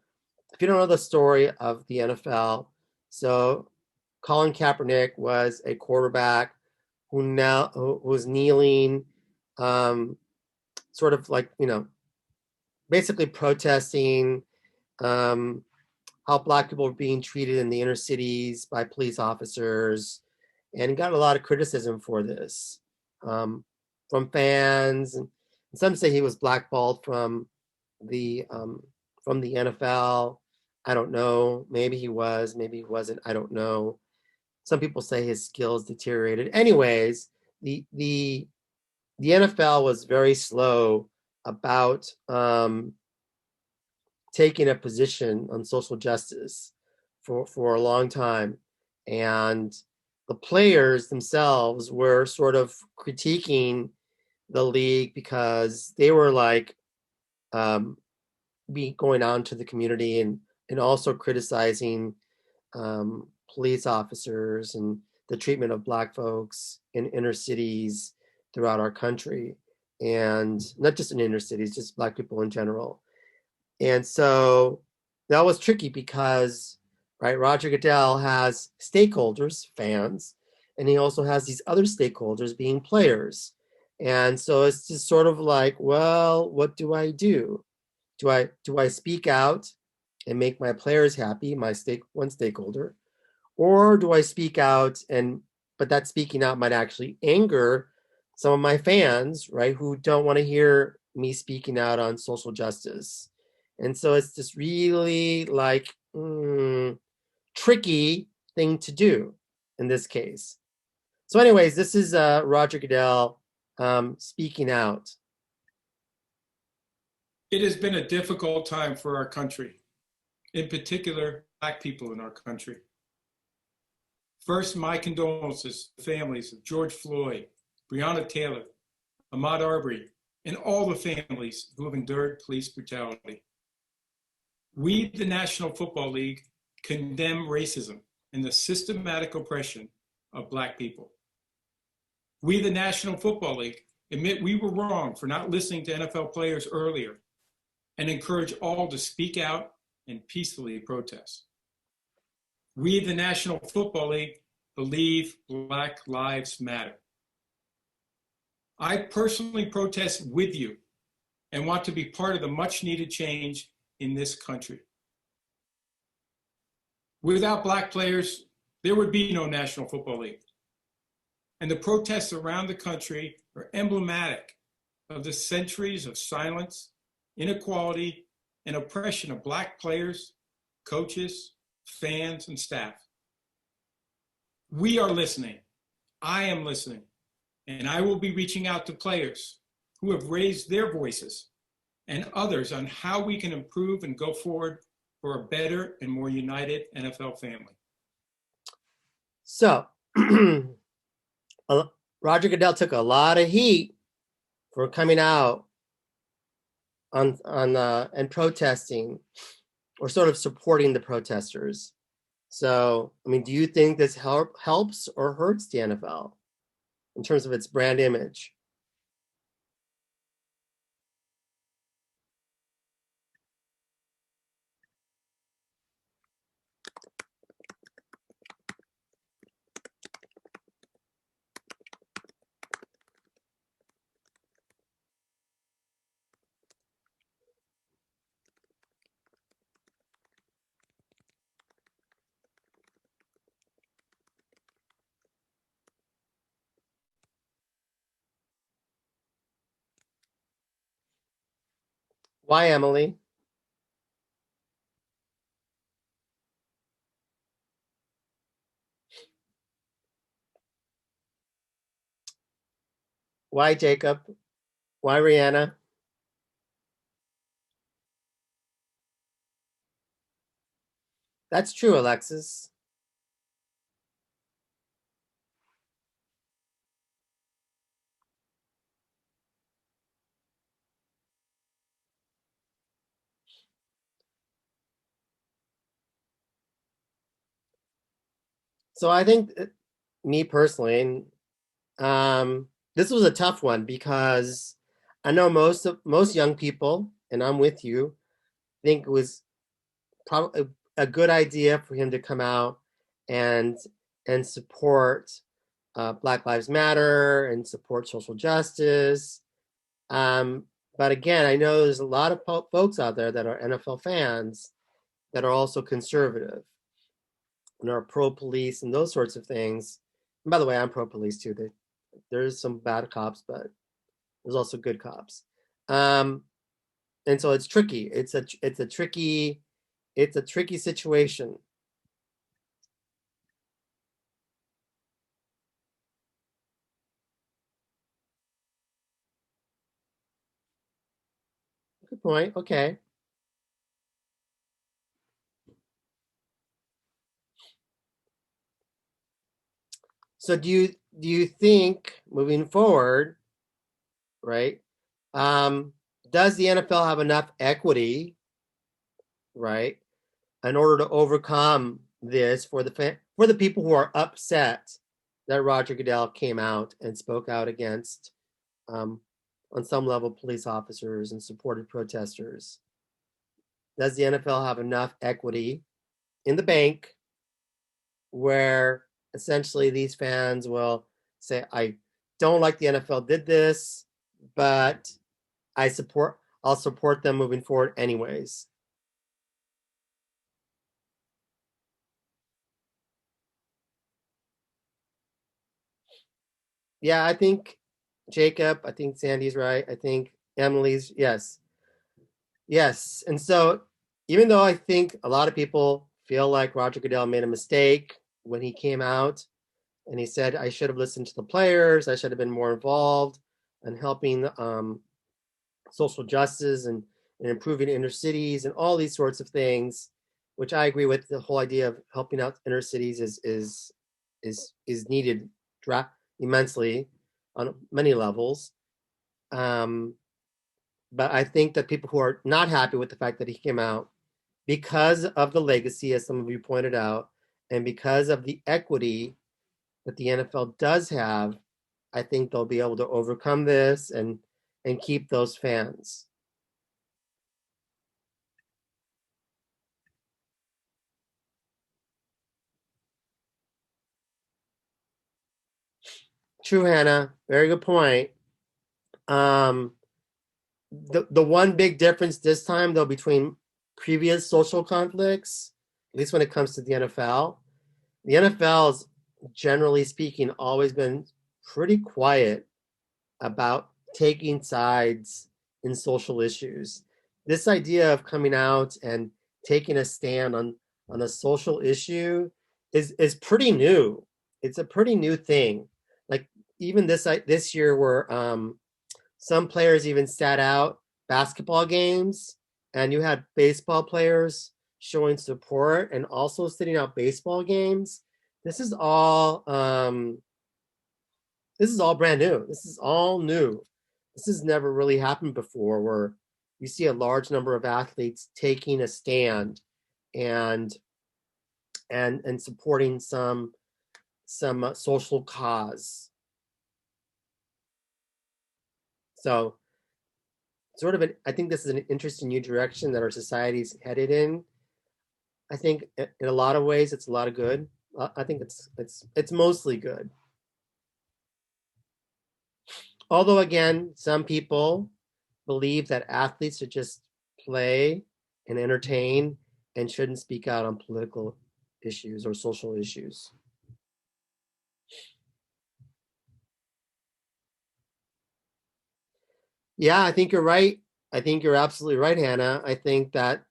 if you don't know the story of the NFL, so Colin Kaepernick was a quarterback who was kneeling, sort of like, basically protesting how Black people were being treated in the inner cities by police officers, and he got a lot of criticism for this from fans, and some say he was blackballed from the NFL. I don't know. Maybe he was. Maybe he wasn't. I don't know. Some people say his skills deteriorated. Anyways, the NFL was very slow about taking a position on social justice for a long time. And the players themselves were sort of critiquing the league because they were like going on to the community and also criticizing police officers and the treatment of Black folks in inner cities throughout our country, and not just in inner cities, just Black people in general. And so that was tricky because, right, Roger Goodell has stakeholders, fans, and he also has these other stakeholders being players. And so it's just sort of like, well, what do I do? Do I speak out and make my players happy, one stakeholder, or do I speak out but that speaking out might actually anger some of my fans, right, who don't want to hear me speaking out on social justice? And so it's just really like tricky thing to do in this case. So anyways, this is Roger Goodell speaking out. It has been a difficult time for our country, in particular, Black people in our country. First, my condolences to the families of George Floyd, Breonna Taylor, Ahmaud Arbery, and all the families who have endured police brutality. We, the National Football League, condemn racism and the systematic oppression of Black people. We, the National Football League, admit we were wrong for not listening to NFL players earlier and encourage all to speak out and peacefully protest. We, the National Football League, believe Black lives matter. I personally protest with you and want to be part of the much needed change in this country. Without Black players, there would be no National Football League. And the protests around the country are emblematic of the centuries of silence, inequality, and oppression of Black players, coaches, fans, and staff. We are listening. I am listening. And I will be reaching out to players who have raised their voices and others on how we can improve and go forward for a better and more united NFL family. So, Roger Goodell took a lot of heat for coming out on and protesting, or sort of supporting the protesters. So, I mean, do you think this helps or hurts the NFL in terms of its brand image? Why, Emily? Why, Jacob? Why, Rihanna? That's true, Alexis. So I think, me personally, this was a tough one because I know most young people, and I'm with you, think it was probably a good idea for him to come out and support Black Lives Matter and support social justice. But again, I know there's a lot of folks out there that are NFL fans that are also conservative and are pro-police and those sorts of things. And by the way, I'm pro-police too. There's some bad cops, but there's also good cops. And so it's tricky. It's a tricky situation. Good point. Okay. So do you think moving forward, right? Does the NFL have enough equity, right, in order to overcome this for the people who are upset that Roger Goodell came out and spoke out against, on some level, police officers and supported protesters? Does the NFL have enough equity in the bank where essentially these fans will say, I don't like the NFL did this, but I'll support them moving forward anyways? Yeah, I think Jacob, I think Sandy's right. I think Emily's, yes. And so even though I think a lot of people feel like Roger Goodell made a mistake when he came out and he said, I should have listened to the players. I should have been more involved in helping social justice and improving inner cities and all these sorts of things, which I agree with. The whole idea of helping out inner cities is needed immensely on many levels. But I think that people who are not happy with the fact that he came out because of the legacy, as some of you pointed out, and because of the equity that the NFL does have, I think they'll be able to overcome this and keep those fans. True, Hannah. Very good point. The one big difference this time, though, between previous social conflicts, at least when it comes to the NFL has, generally speaking, always been pretty quiet about taking sides in social issues. This idea of coming out and taking a stand on a social issue is pretty new. It's a pretty new thing. Like even this year, where some players even sat out basketball games, and you had baseball players showing support and also sitting out baseball games. This is all brand new. This is all new. This has never really happened before, where you see a large number of athletes taking a stand and supporting some social cause. So I think this is an interesting new direction that our society's headed in. I think in a lot of ways it's a lot of good. I think it's mostly good. Although again, some people believe that athletes should just play and entertain and shouldn't speak out on political issues or social issues. Yeah, I think you're right. I think you're absolutely right, Hannah. I think that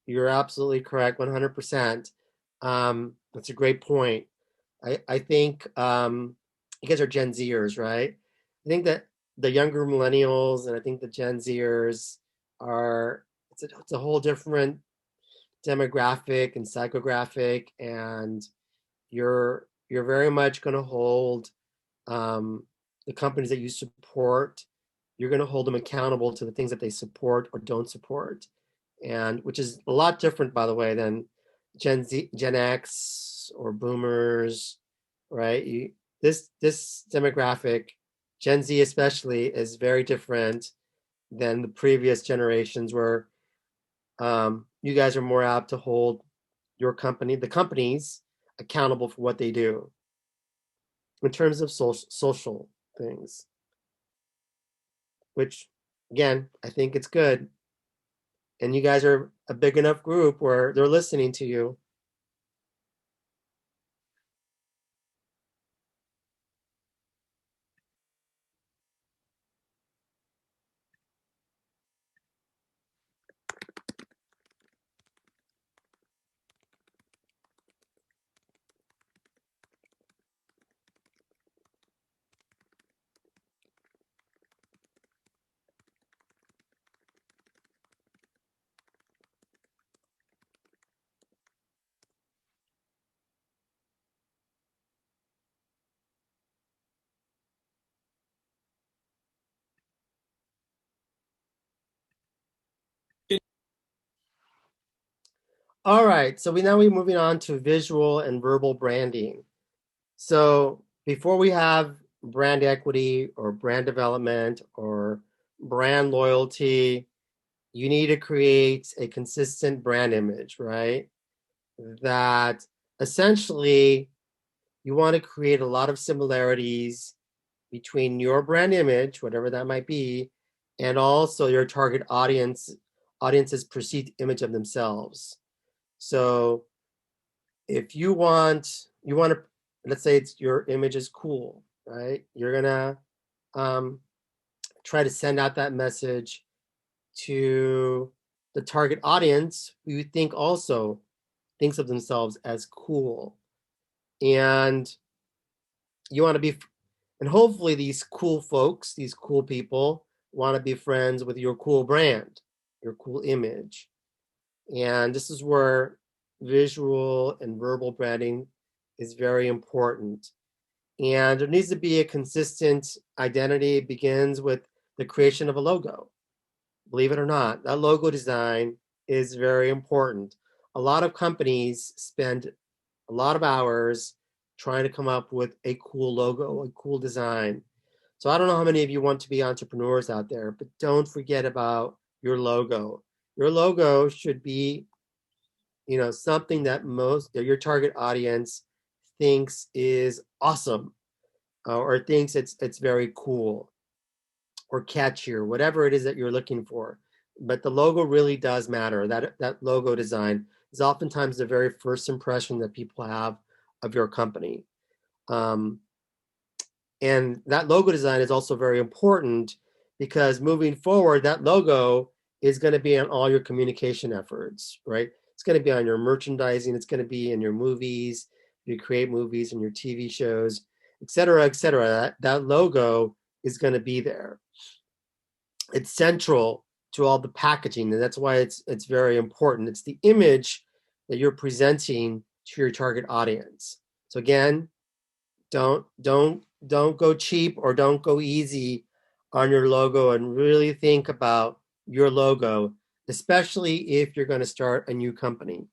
you're absolutely correct, 100%. That's a great point. I think you guys are Gen Zers, right? I think that the younger millennials and I think the Gen Zers it's a whole different demographic and psychographic, and you're very much going to hold the companies that you support. You're going to hold them accountable to the things that they support or don't support, and which is a lot different, by the way, than Gen X or Boomers, right? This demographic, Gen Z especially, is very different than the previous generations, where you guys are more apt to hold the companies accountable for what they do in terms of social things, which again, I think it's good. And you guys are a big enough group where they're listening to you. All right, so we're moving on to visual and verbal branding. So before we have brand equity or brand development or brand loyalty, you need to create a consistent brand image, right? That essentially you want to create a lot of similarities between your brand image, whatever that might be, and also your target audience's perceived image of themselves. So if you want to, let's say your image is cool, right? You're gonna try to send out that message to the target audience who you think also thinks of themselves as cool. And you want to be, and hopefully these cool folks, these cool people want to be friends with your cool brand, your cool image. And this is where visual and verbal branding is very important. And there needs to be a consistent identity. It begins with the creation of a logo. Believe it or not, that logo design is very important. A lot of companies spend a lot of hours trying to come up with a cool logo, a cool design. So I don't know how many of you want to be entrepreneurs out there, but don't forget about your logo. Your logo should be, something that your target audience thinks is awesome, or thinks it's very cool or catchy or whatever it is that you're looking for. But the logo really does matter. That logo design is oftentimes the very first impression that people have of your company. And that logo design is also very important because moving forward, that logo is going to be on all your communication efforts, right? It's going to be on your merchandising. It's going to be in your movies. You create movies and your TV shows, et cetera, et cetera. That logo is going to be there. It's central to all the packaging, and that's why it's very important. It's the image that you're presenting to your target audience. So again, don't go cheap or don't go easy on your logo, and really think about your logo, especially if you're going to start a new company.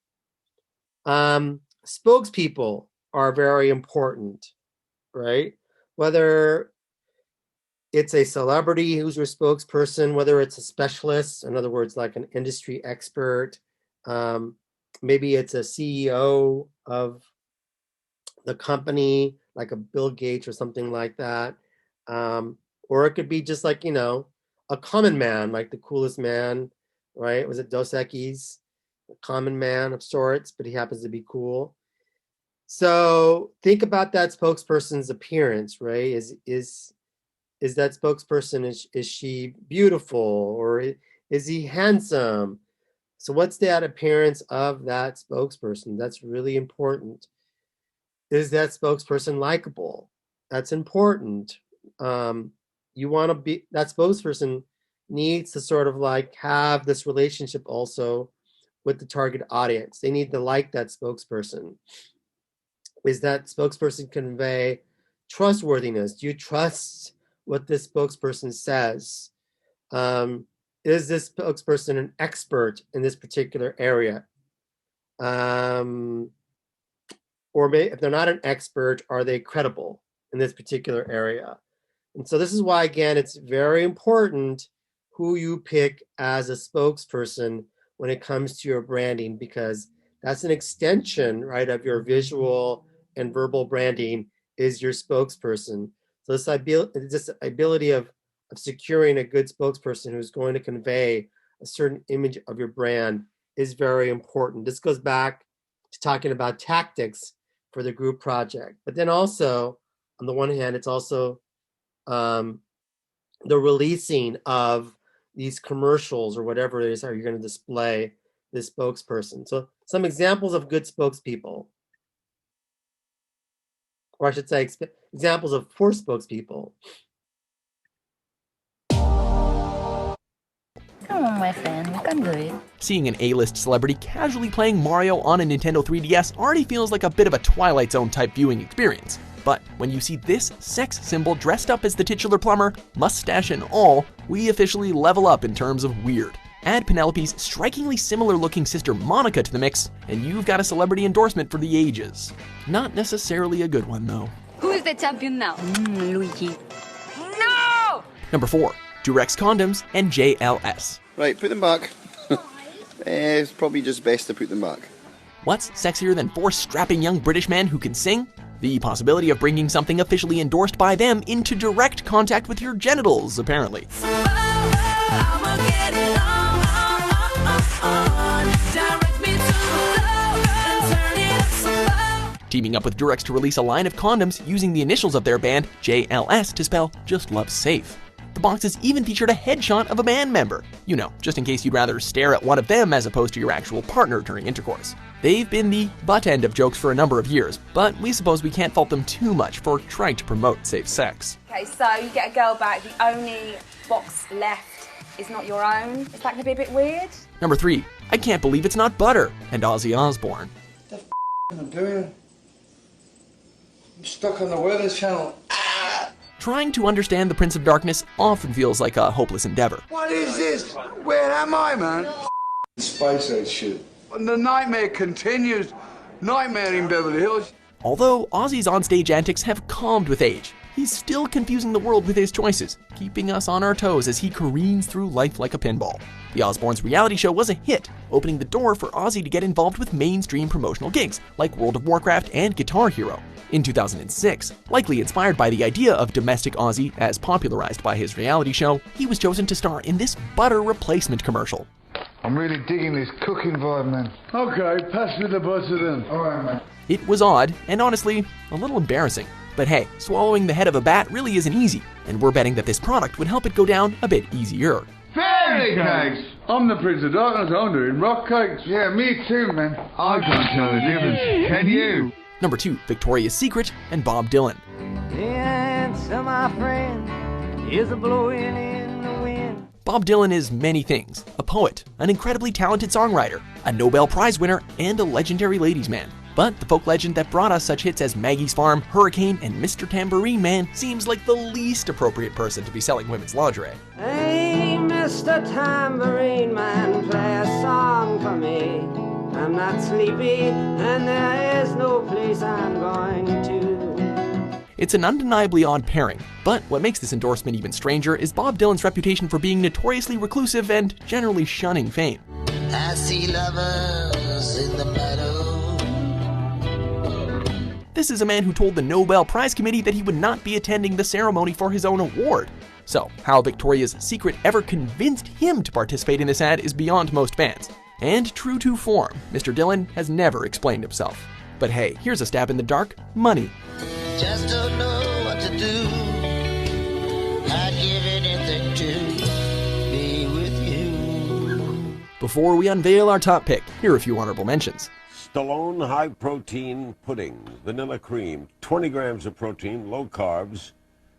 Spokespeople are very important, right? Whether it's a celebrity who's your spokesperson, whether it's a specialist, in other words, like an industry expert, maybe it's a CEO of the company, like a Bill Gates or something like that. Or it could be just like, a common man, like the coolest man, right? Was it Dos Equis? A common man of sorts, but he happens to be cool. So think about that spokesperson's appearance, right? Is that spokesperson, is she beautiful, or is he handsome? So what's that appearance of that spokesperson? That's really important. Is that spokesperson likable? That's important. You want to be, that spokesperson needs to sort of like have this relationship also with the target audience. They need to like that spokesperson. Is that spokesperson convey trustworthiness? Do you trust what this spokesperson says? Is this spokesperson an expert in this particular area? Or if they're not an expert, are they credible in this particular area? And so this is why, again, it's very important who you pick as a spokesperson when it comes to your branding, because that's an extension, right, of your visual and verbal branding is your spokesperson. So this ability of securing a good spokesperson who's going to convey a certain image of your brand is very important. This goes back to talking about tactics for the group project. But then also, on the one hand, it's also the releasing of these commercials or whatever it is how you're going to display this spokesperson. So some examples of good spokespeople, or I should say examples of poor spokespeople. Come on, my friend, we can do it. Seeing an A-list celebrity casually playing Mario on a Nintendo 3DS already feels like a bit of a Twilight Zone type viewing experience. But when you see this sex symbol dressed up as the titular plumber, mustache and all, we officially level up in terms of weird. Add Penelope's strikingly similar looking sister Monica to the mix, and you've got a celebrity endorsement for the ages. Not necessarily a good one though. Who is the champion now? Luigi. No! Number 4, Durex Condoms and JLS. Right, put them back. It's probably just best to put them back. What's sexier than 4 strapping young British men who can sing? The possibility of bringing something officially endorsed by them into direct contact with your genitals, apparently. Teaming up with Durex to release a line of condoms using the initials of their band, JLS, to spell Just Love Safe. The boxes even featured a headshot of a band member. You know, just in case you'd rather stare at one of them as opposed to your actual partner during intercourse. They've been the butt end of jokes for a number of years, but we suppose we can't fault them too much for trying to promote safe sex. Okay, so you get a girl back, the only box left is not your own. Is that gonna be a bit weird? Number 3, I Can't Believe It's Not Butter, and Ozzy Osbourne. What am I doing? I'm stuck on the Weather Channel. Trying to understand the Prince of Darkness often feels like a hopeless endeavor. What is this? Where am I, man? Space Age shit. And the nightmare continues. Nightmare in Beverly Hills. Although Ozzy's onstage antics have calmed with age, he's still confusing the world with his choices, keeping us on our toes as he careens through life like a pinball. The Osbournes reality show was a hit, opening the door for Ozzy to get involved with mainstream promotional gigs like World of Warcraft and Guitar Hero. In 2006, likely inspired by the idea of domestic Ozzy as popularized by his reality show, he was chosen to star in this butter replacement commercial. I'm really digging this cooking vibe, man. Okay, pass me the butter then. All right, man. It was odd, and honestly, a little embarrassing. But hey, swallowing the head of a bat really isn't easy, and we're betting that this product would help it go down a bit easier. Fairy cakes! I'm the Prince of Darkness, I'm doing rock cakes. Yeah, me too, man. I can't tell the difference, can you? Number 2, Victoria's Secret and Bob Dylan. The answer, my friend, is a blowing in the wind. Bob Dylan is many things: a poet, an incredibly talented songwriter, a Nobel Prize winner, and a legendary ladies' man. But the folk legend that brought us such hits as Maggie's Farm, Hurricane, and Mr. Tambourine Man seems like the least appropriate person to be selling women's lingerie. Hey, Mr. Tambourine Man, play a song for me. I'm not sleepy, and there is no place I'm going to. It's an undeniably odd pairing, but what makes this endorsement even stranger is Bob Dylan's reputation for being notoriously reclusive and generally shunning fame. I see lovers in the meadow. This is a man who told the Nobel Prize Committee that he would not be attending the ceremony for his own award. So, how Victoria's Secret ever convinced him to participate in this ad is beyond most fans. And true to form, Mr. Dylan has never explained himself. But hey, here's a stab in the dark: money. Just don't know what to do. I'd give anything to be with you. Before we unveil our top pick, here are a few honorable mentions. Stallone High Protein Pudding, vanilla cream, 20 grams of protein, low carbs,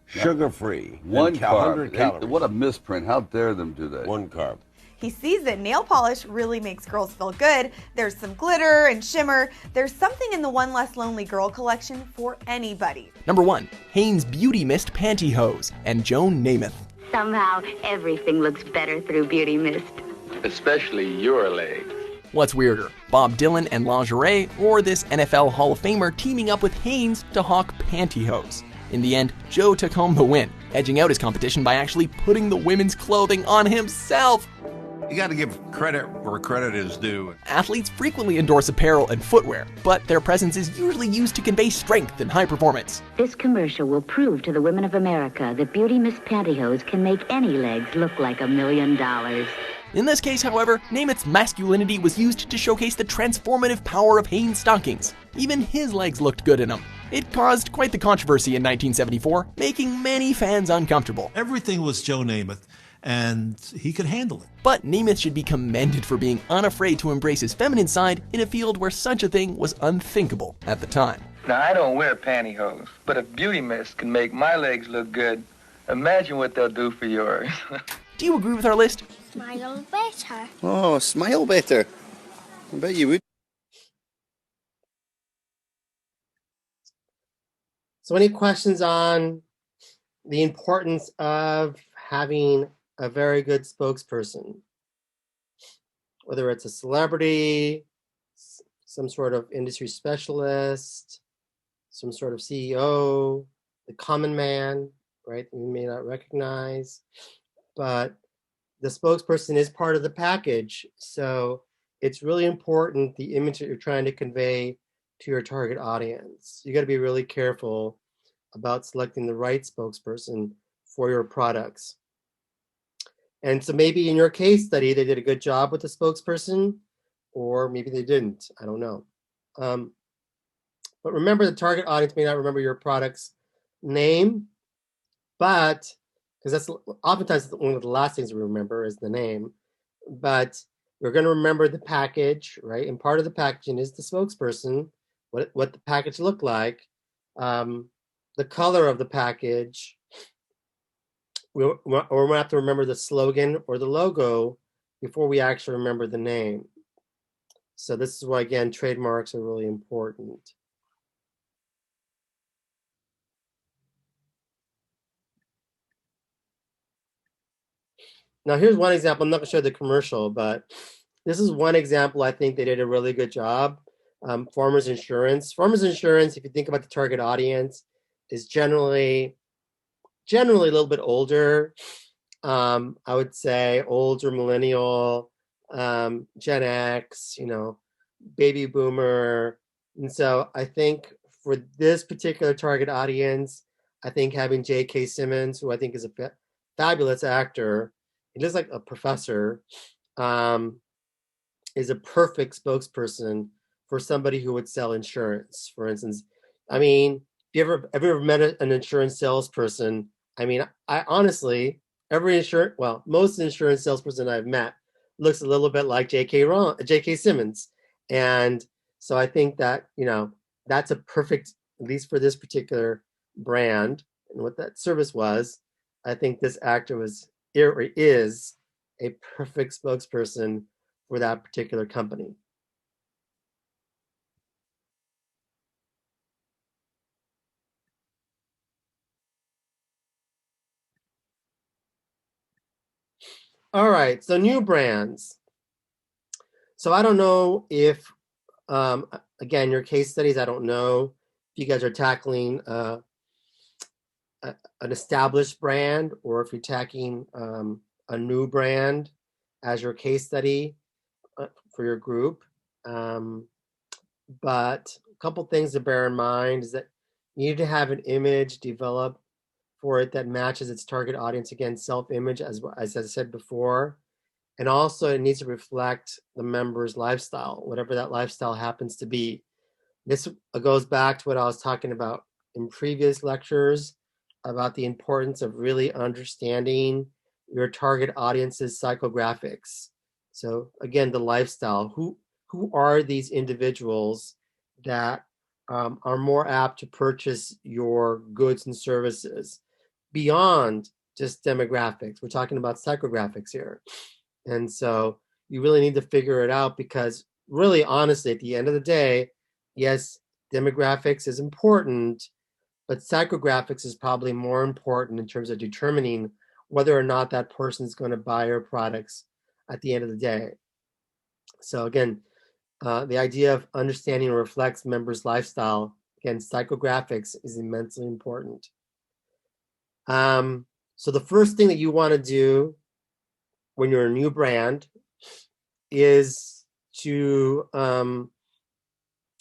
sugar-free, One and 100 carb. calories. What a misprint. How dare them do that? One carb. He sees that nail polish really makes girls feel good. There's some glitter and shimmer. There's something in the One Less Lonely Girl collection for anybody. Number 1, Hanes Beauty Mist Pantyhose and Joan Namath. Somehow, everything looks better through Beauty Mist. Especially your leg. What's weirder, Bob Dylan and lingerie, or this NFL Hall of Famer teaming up with Hanes to hawk pantyhose? In the end, Joe took home the win, edging out his competition by actually putting the women's clothing on himself. You got to give credit where credit is due. Athletes frequently endorse apparel and footwear, but their presence is usually used to convey strength and high performance. This commercial will prove to the women of America that Beauty Mist Pantyhose can make any legs look like $1 million. In this case, however, Namath's masculinity was used to showcase the transformative power of Hanes stockings. Even his legs looked good in them. It caused quite the controversy in 1974, making many fans uncomfortable. Everything was Joe Namath, and he could handle it. But Namath should be commended for being unafraid to embrace his feminine side in a field where such a thing was unthinkable at the time. Now, I don't wear pantyhose, but if Beauty Mist can make my legs look good, imagine what they'll do for yours. Do you agree with our list? Smile better. Oh, smile better. I bet you would. So any questions on the importance of having a very good spokesperson? Whether it's a celebrity, some sort of industry specialist, some sort of CEO, the common man, right? We may not recognize, but the spokesperson is part of the package. So it's really important, the image that you're trying to convey to your target audience. You got to be really careful about selecting the right spokesperson for your products. And so maybe in your case study, they did a good job with the spokesperson, or maybe they didn't. I don't know. But remember, the target audience may not remember your product's name, but because that's oftentimes one of the last things we remember is the name. But we're going to remember the package, right? And part of the packaging is the spokesperson, what the package looked like, the color of the package. Or we'll have to remember the slogan or the logo before we actually remember the name. So this is why, again, trademarks are really important. Now, here's one example. I'm not going to show the commercial, but this is one example I think they did a really good job. Farmers Insurance. Farmers Insurance, if you think about the target audience, is generally a little bit older. I would say older millennial, Gen X, baby boomer. And so I think for this particular target audience, I think having J.K. Simmons, who I think is a fabulous actor, he looks like a professor, is a perfect spokesperson for somebody who would sell insurance. For instance, I mean, have you ever met an insurance salesperson? I mean, I honestly, most insurance salesperson I've met looks a little bit like J.K. Simmons. And so I think that, that's a perfect, at least for this particular brand and what that service was, I think this actor is a perfect spokesperson for that particular company. All right, so new brands. So I don't know if, again, your case studies, I don't know if you guys are tackling an established brand or if you're tackling a new brand as your case study for your group. But a couple things to bear in mind is that you need to have an image developed for it that matches its target audience, again, self-image, as I said before. And also it needs to reflect the member's lifestyle, whatever that lifestyle happens to be. This goes back to what I was talking about in previous lectures about the importance of really understanding your target audience's psychographics. So again, the lifestyle, who are these individuals that are more apt to purchase your goods and services beyond just demographics? We're talking about psychographics here. And so you really need to figure it out because really, honestly, at the end of the day, yes, demographics is important, but psychographics is probably more important in terms of determining whether or not that person is going to buy your products at the end of the day. So again, the idea of understanding or reflects members' lifestyle, again, psychographics is immensely important. So the first thing that you want to do when you're a new brand is to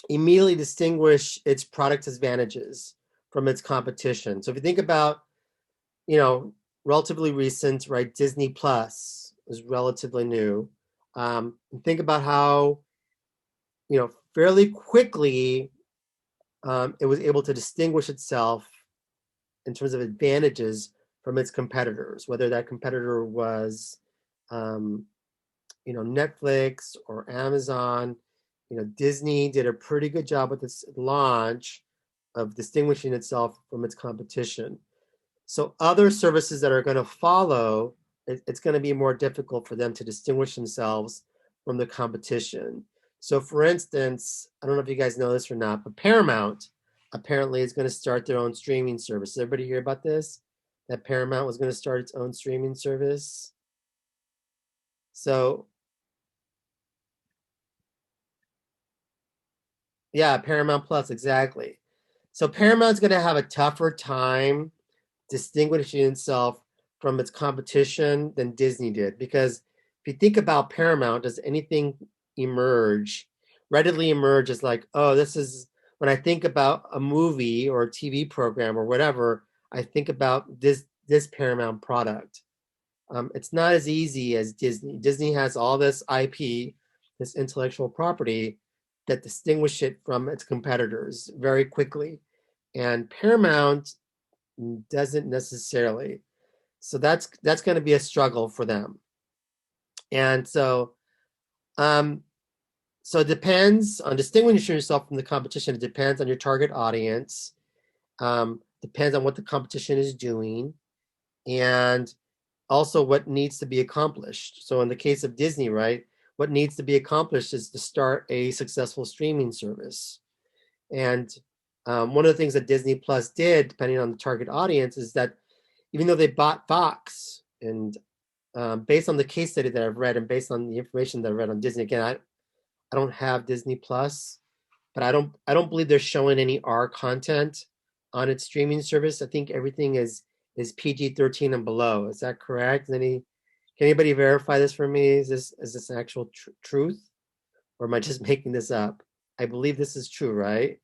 immediately distinguish its product advantages from its competition. So if you think about, relatively recent, right? Disney Plus is relatively new. Think about how, fairly quickly it was able to distinguish itself in terms of advantages from its competitors, whether that competitor was, Netflix or Amazon. Disney did a pretty good job with its launch of distinguishing itself from its competition. So other services that are going to follow, it's going to be more difficult for them to distinguish themselves from the competition. So for instance, I don't know if you guys know this or not, but Paramount apparently is going to start their own streaming service. Does everybody hear about this? That Paramount was going to start its own streaming service? So, yeah, Paramount Plus, exactly. So Paramount's going to have a tougher time distinguishing itself from its competition than Disney did. Because if you think about Paramount, does anything readily emerge as like, oh, this is, when I think about a movie or a TV program or whatever, I think about this Paramount product. It's not as easy as Disney. Disney has all this IP, this intellectual property that distinguish it from its competitors very quickly. And Paramount doesn't necessarily. So that's going to be a struggle for them. And so it depends on distinguishing yourself from the competition. It depends on your target audience. Depends on what the competition is doing, and also what needs to be accomplished. So in the case of Disney, right, what needs to be accomplished is to start a successful streaming service. And one of the things that Disney Plus did, depending on the target audience, is that even though they bought Fox, and based on the case study that I've read and based on the information that I've read on Disney, again, I don't have Disney Plus, but I don't believe they're showing any R content on its streaming service. I think everything is PG-13 and below. Is that correct? Can anybody verify this for me? Is this actual truth, or am I just making this up? I believe this is true, right?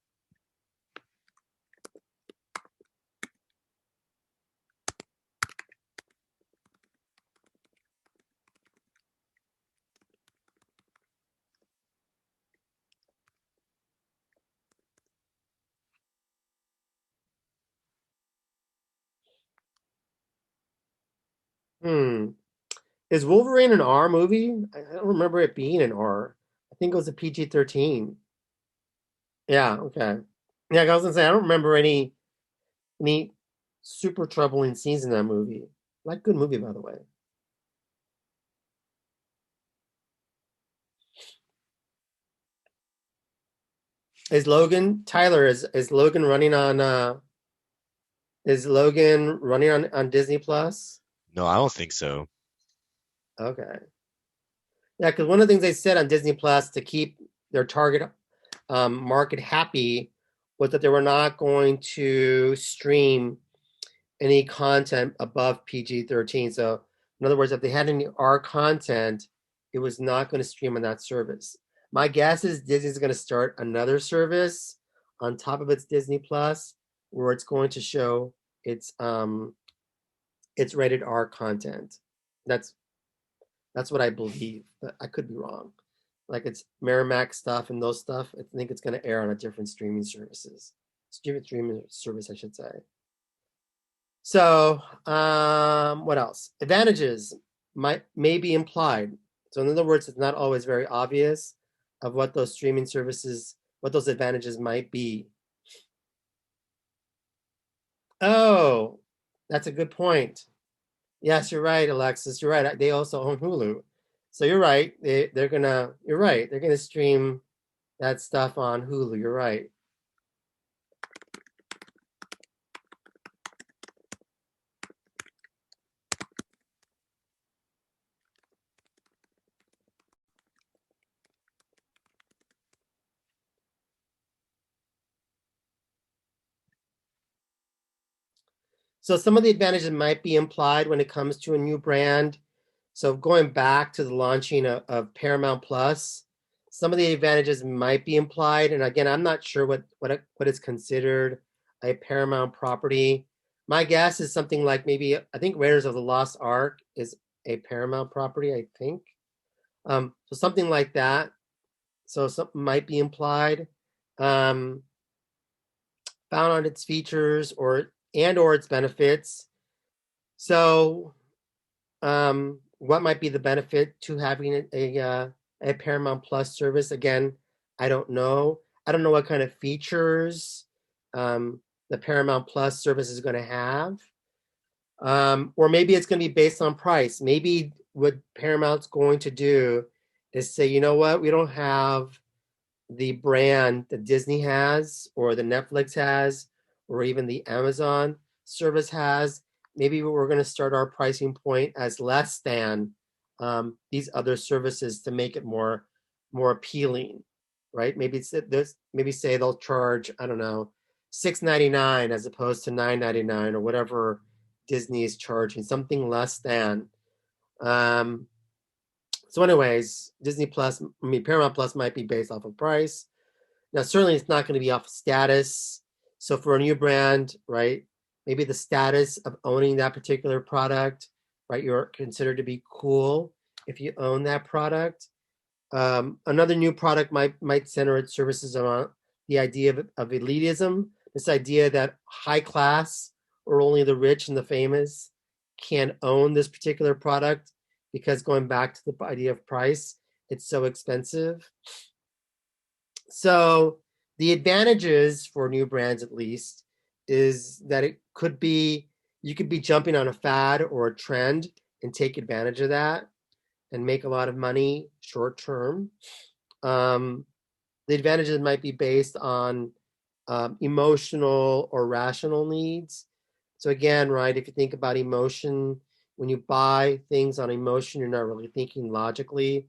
Is Wolverine an R movie? I don't remember it being an R. I think it was a PG-13. Yeah, okay. Yeah, I was gonna say I don't remember any super troubling scenes in that movie. Like, good movie, by the way. Is Logan running on Disney Plus? No, I don't think so. Okay. Yeah, because one of the things they said on Disney Plus to keep their target market happy was that they were not going to stream any content above PG-13. So, in other words, if they had any R content, it was not going to stream on that service. My guess is Disney's going to start another service on top of its Disney Plus, where it's going to show its rated R content. That's what I believe, but I could be wrong. Like, it's Miramax stuff and those stuff. I think it's going to air on a different streaming service, I should say. So, what else? Advantages may be implied. So, in other words, it's not always very obvious of what those streaming services, what those advantages might be. Oh, that's a good point. Yes, you're right, Alexis. You're right. They also own Hulu. So you're right. They're gonna stream that stuff on Hulu. You're right. So some of the advantages might be implied when it comes to a new brand. So going back to the launching of Paramount Plus, some of the advantages might be implied. And again, I'm not sure what is considered a Paramount property. My guess is something like maybe, I think Raiders of the Lost Ark is a Paramount property, I think. So something like that. So something might be implied. Found on its features or its benefits. So what might be the benefit to having a Paramount Plus service? Again, I don't know. I don't know what kind of features the Paramount Plus service is going to have. Or maybe it's going to be based on price. Maybe what Paramount's going to do is say, you know what, we don't have the brand that Disney has or the Netflix has or even the Amazon service has. Maybe we're going to start our pricing point as less than these other services to make it more appealing, right? Maybe say they'll charge, I don't know, $6.99 as opposed to $9.99 or whatever Disney is charging, something less than. So anyways, Paramount Plus might be based off of price. Now, certainly it's not going to be off of status. So for a new brand, right, maybe the status of owning that particular product, right, you're considered to be cool if you own that product. Another new product might center its services around the idea of elitism, this idea that high class or only the rich and the famous can't own this particular product because going back to the idea of price, it's so expensive. So the advantages for new brands, at least, is that it could be, you could be jumping on a fad or a trend and take advantage of that and make a lot of money short term. The advantages might be based on emotional or rational needs. So again, right, if you think about emotion, when you buy things on emotion, you're not really thinking logically.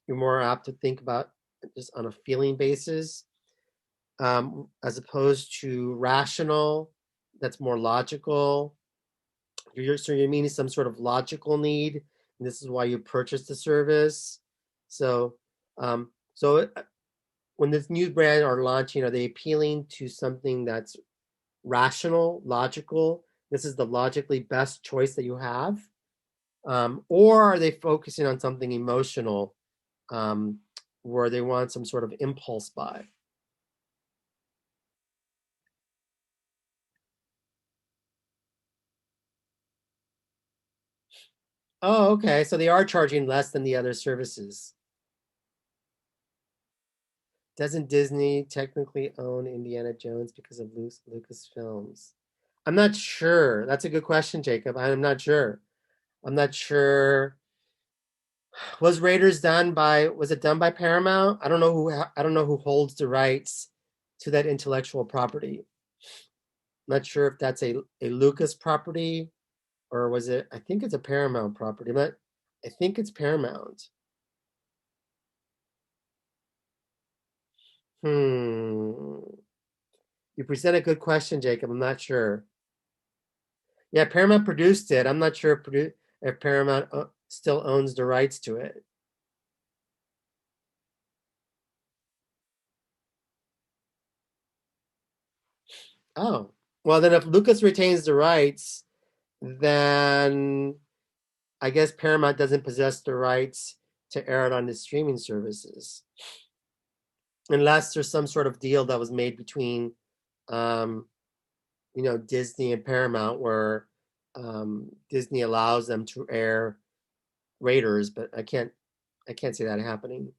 You're more apt to think about just on a feeling basis, as opposed to rational, that's more logical. So you're meaning some sort of logical need, and this is why you purchase the service. So, when this new brand are launching, are they appealing to something that's rational, logical? This is the logically best choice that you have, or are they focusing on something emotional, where they want some sort of impulse buy? Oh, okay. So they are charging less than the other services. Doesn't Disney technically own Indiana Jones because of Lucasfilms? I'm not sure. That's a good question, Jacob. I'm not sure. I'm not sure. Was Raiders done by, was it done by Paramount? I don't know who holds the rights to that intellectual property. I'm not sure if that's a Lucas property or was it, I think it's a Paramount property. I think it's Paramount. You present a good question, Jacob. I'm not sure. Yeah, Paramount produced it. I'm not sure if Paramount still owns the rights to it. Oh, well, then if Lucas retains the rights, then I guess Paramount doesn't possess the rights to air it on the streaming services. Unless there's some sort of deal that was made between, Disney and Paramount where Disney allows them to air Raiders, but I can't see that happening.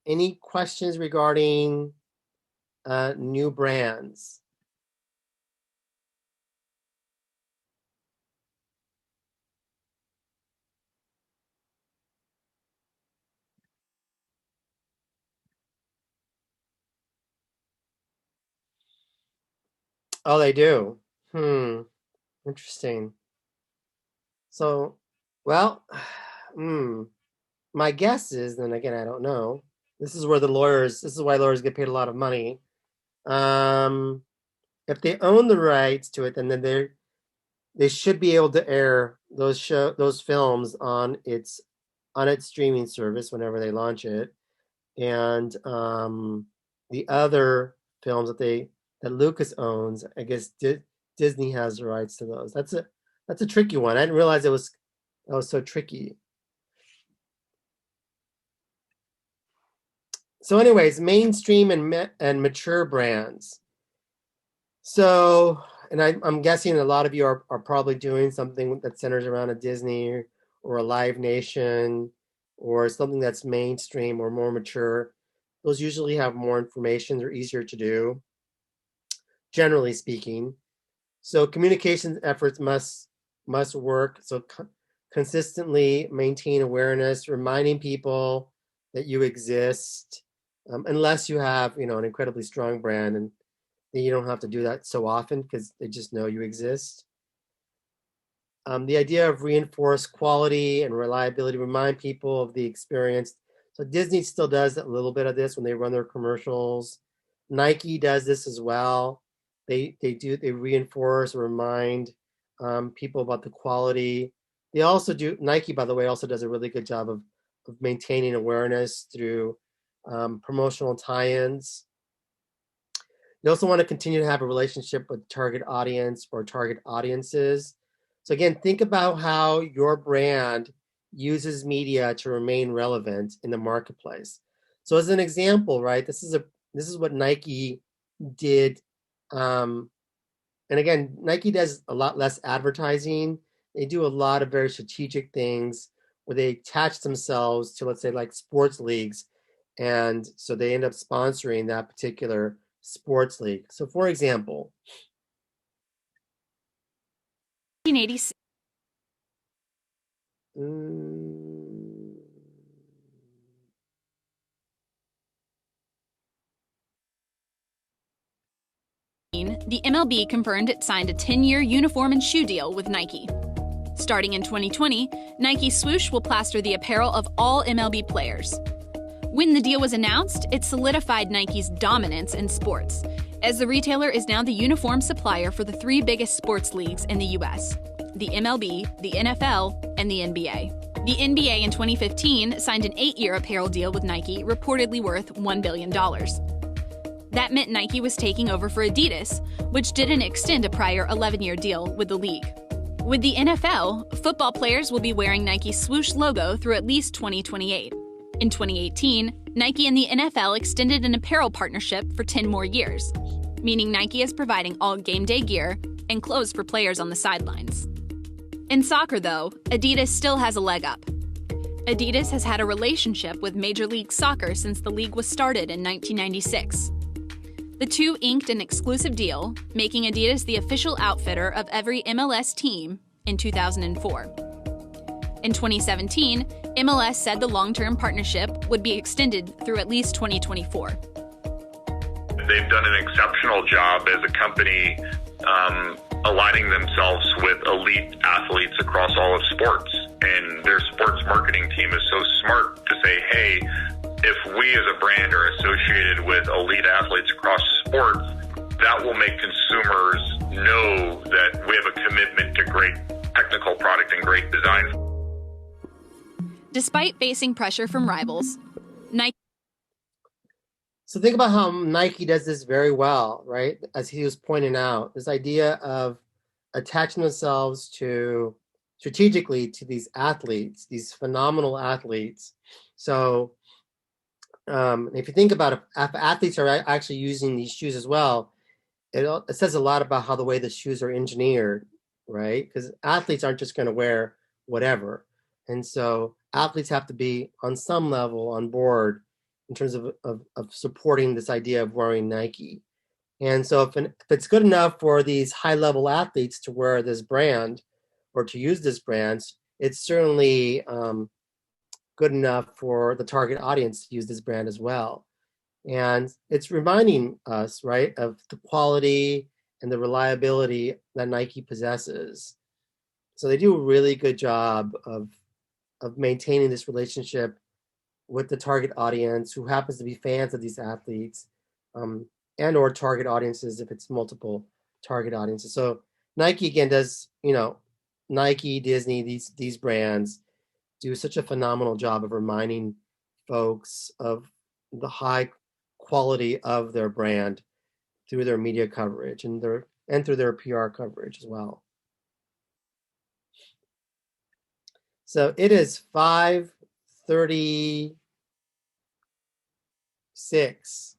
Any questions regarding new brands? Oh, they do. Interesting. So, well, my guess is, then again, I don't know. This is why lawyers get paid a lot of money. If they own the rights to it, then they should be able to air those films on its streaming service whenever they launch it, and the other films that Lucas owns, I guess Disney has the rights to those. That's a tricky one. I didn't realize that was so tricky. So anyways, mainstream and mature brands. So, and I'm guessing a lot of you are probably doing something that centers around a Disney or a Live Nation or something that's mainstream or more mature. Those usually have more information. They're easier to do, generally speaking. So communication efforts must work. So consistently maintain awareness, reminding people that you exist, unless you have, an incredibly strong brand, and then you don't have to do that so often because they just know you exist. The idea of reinforced quality and reliability, remind people of the experience. So Disney still does a little bit of this when they run their commercials. Nike does this as well. They reinforce or remind people about the quality. They also do, Nike, by the way, also does a really good job of maintaining awareness through promotional tie-ins. They also want to continue to have a relationship with target audience or target audiences. So again, think about how your brand uses media to remain relevant in the marketplace. So as an example, right, this is what Nike did. And again, Nike does a lot less advertising. They do a lot of very strategic things where they attach themselves to, let's say, like sports leagues. And so they end up sponsoring that particular sports league. So for example, 1986. The MLB confirmed it signed a 10-year uniform and shoe deal with Nike. Starting in 2020, Nike Swoosh will plaster the apparel of all MLB players. When the deal was announced, it solidified Nike's dominance in sports, as the retailer is now the uniform supplier for the 3 biggest sports leagues in the US: the MLB, the NFL, and the NBA. The NBA in 2015 signed an 8-year apparel deal with Nike, reportedly worth $1 billion. That meant Nike was taking over for Adidas, which didn't extend a prior 11-year deal with the league. With the NFL, football players will be wearing Nike's Swoosh logo through at least 2028. In 2018, Nike and the NFL extended an apparel partnership for 10 more years, meaning Nike is providing all game day gear and clothes for players on the sidelines. In soccer, though, Adidas still has a leg up. Adidas has had a relationship with Major League Soccer since the league was started in 1996. The two inked an exclusive deal, making Adidas the official outfitter of every MLS team in 2004. In 2017, MLS said the long-term partnership would be extended through at least 2024. They've done an exceptional job as a company aligning themselves with elite athletes across all of sports. And their sports marketing team is so smart to say, hey, if we as a brand are associated with elite athletes across sports, that will make consumers know that we have a commitment to great technical product and great design. Despite facing pressure from rivals, Nike. So think about how Nike does this very well, right? As he was pointing out, this idea of attaching themselves to strategically to these athletes, these phenomenal athletes. So if you think about it, if athletes are actually using these shoes as well, it says a lot about how the way the shoes are engineered, right? Because athletes aren't just going to wear whatever. And so athletes have to be on some level on board in terms of supporting this idea of wearing Nike. And so if it's good enough for these high-level athletes to wear this brand or to use this brand, it's certainly good enough for the target audience to use this brand as well. And it's reminding us, right, of the quality and the reliability that Nike possesses. So they do a really good job of maintaining this relationship with the target audience who happens to be fans of these athletes, and or target audiences if it's multiple target audiences. So Nike again does, Nike, Disney, these brands do such a phenomenal job of reminding folks of the high quality of their brand through their media coverage and through their PR coverage as well. So it is 5:36.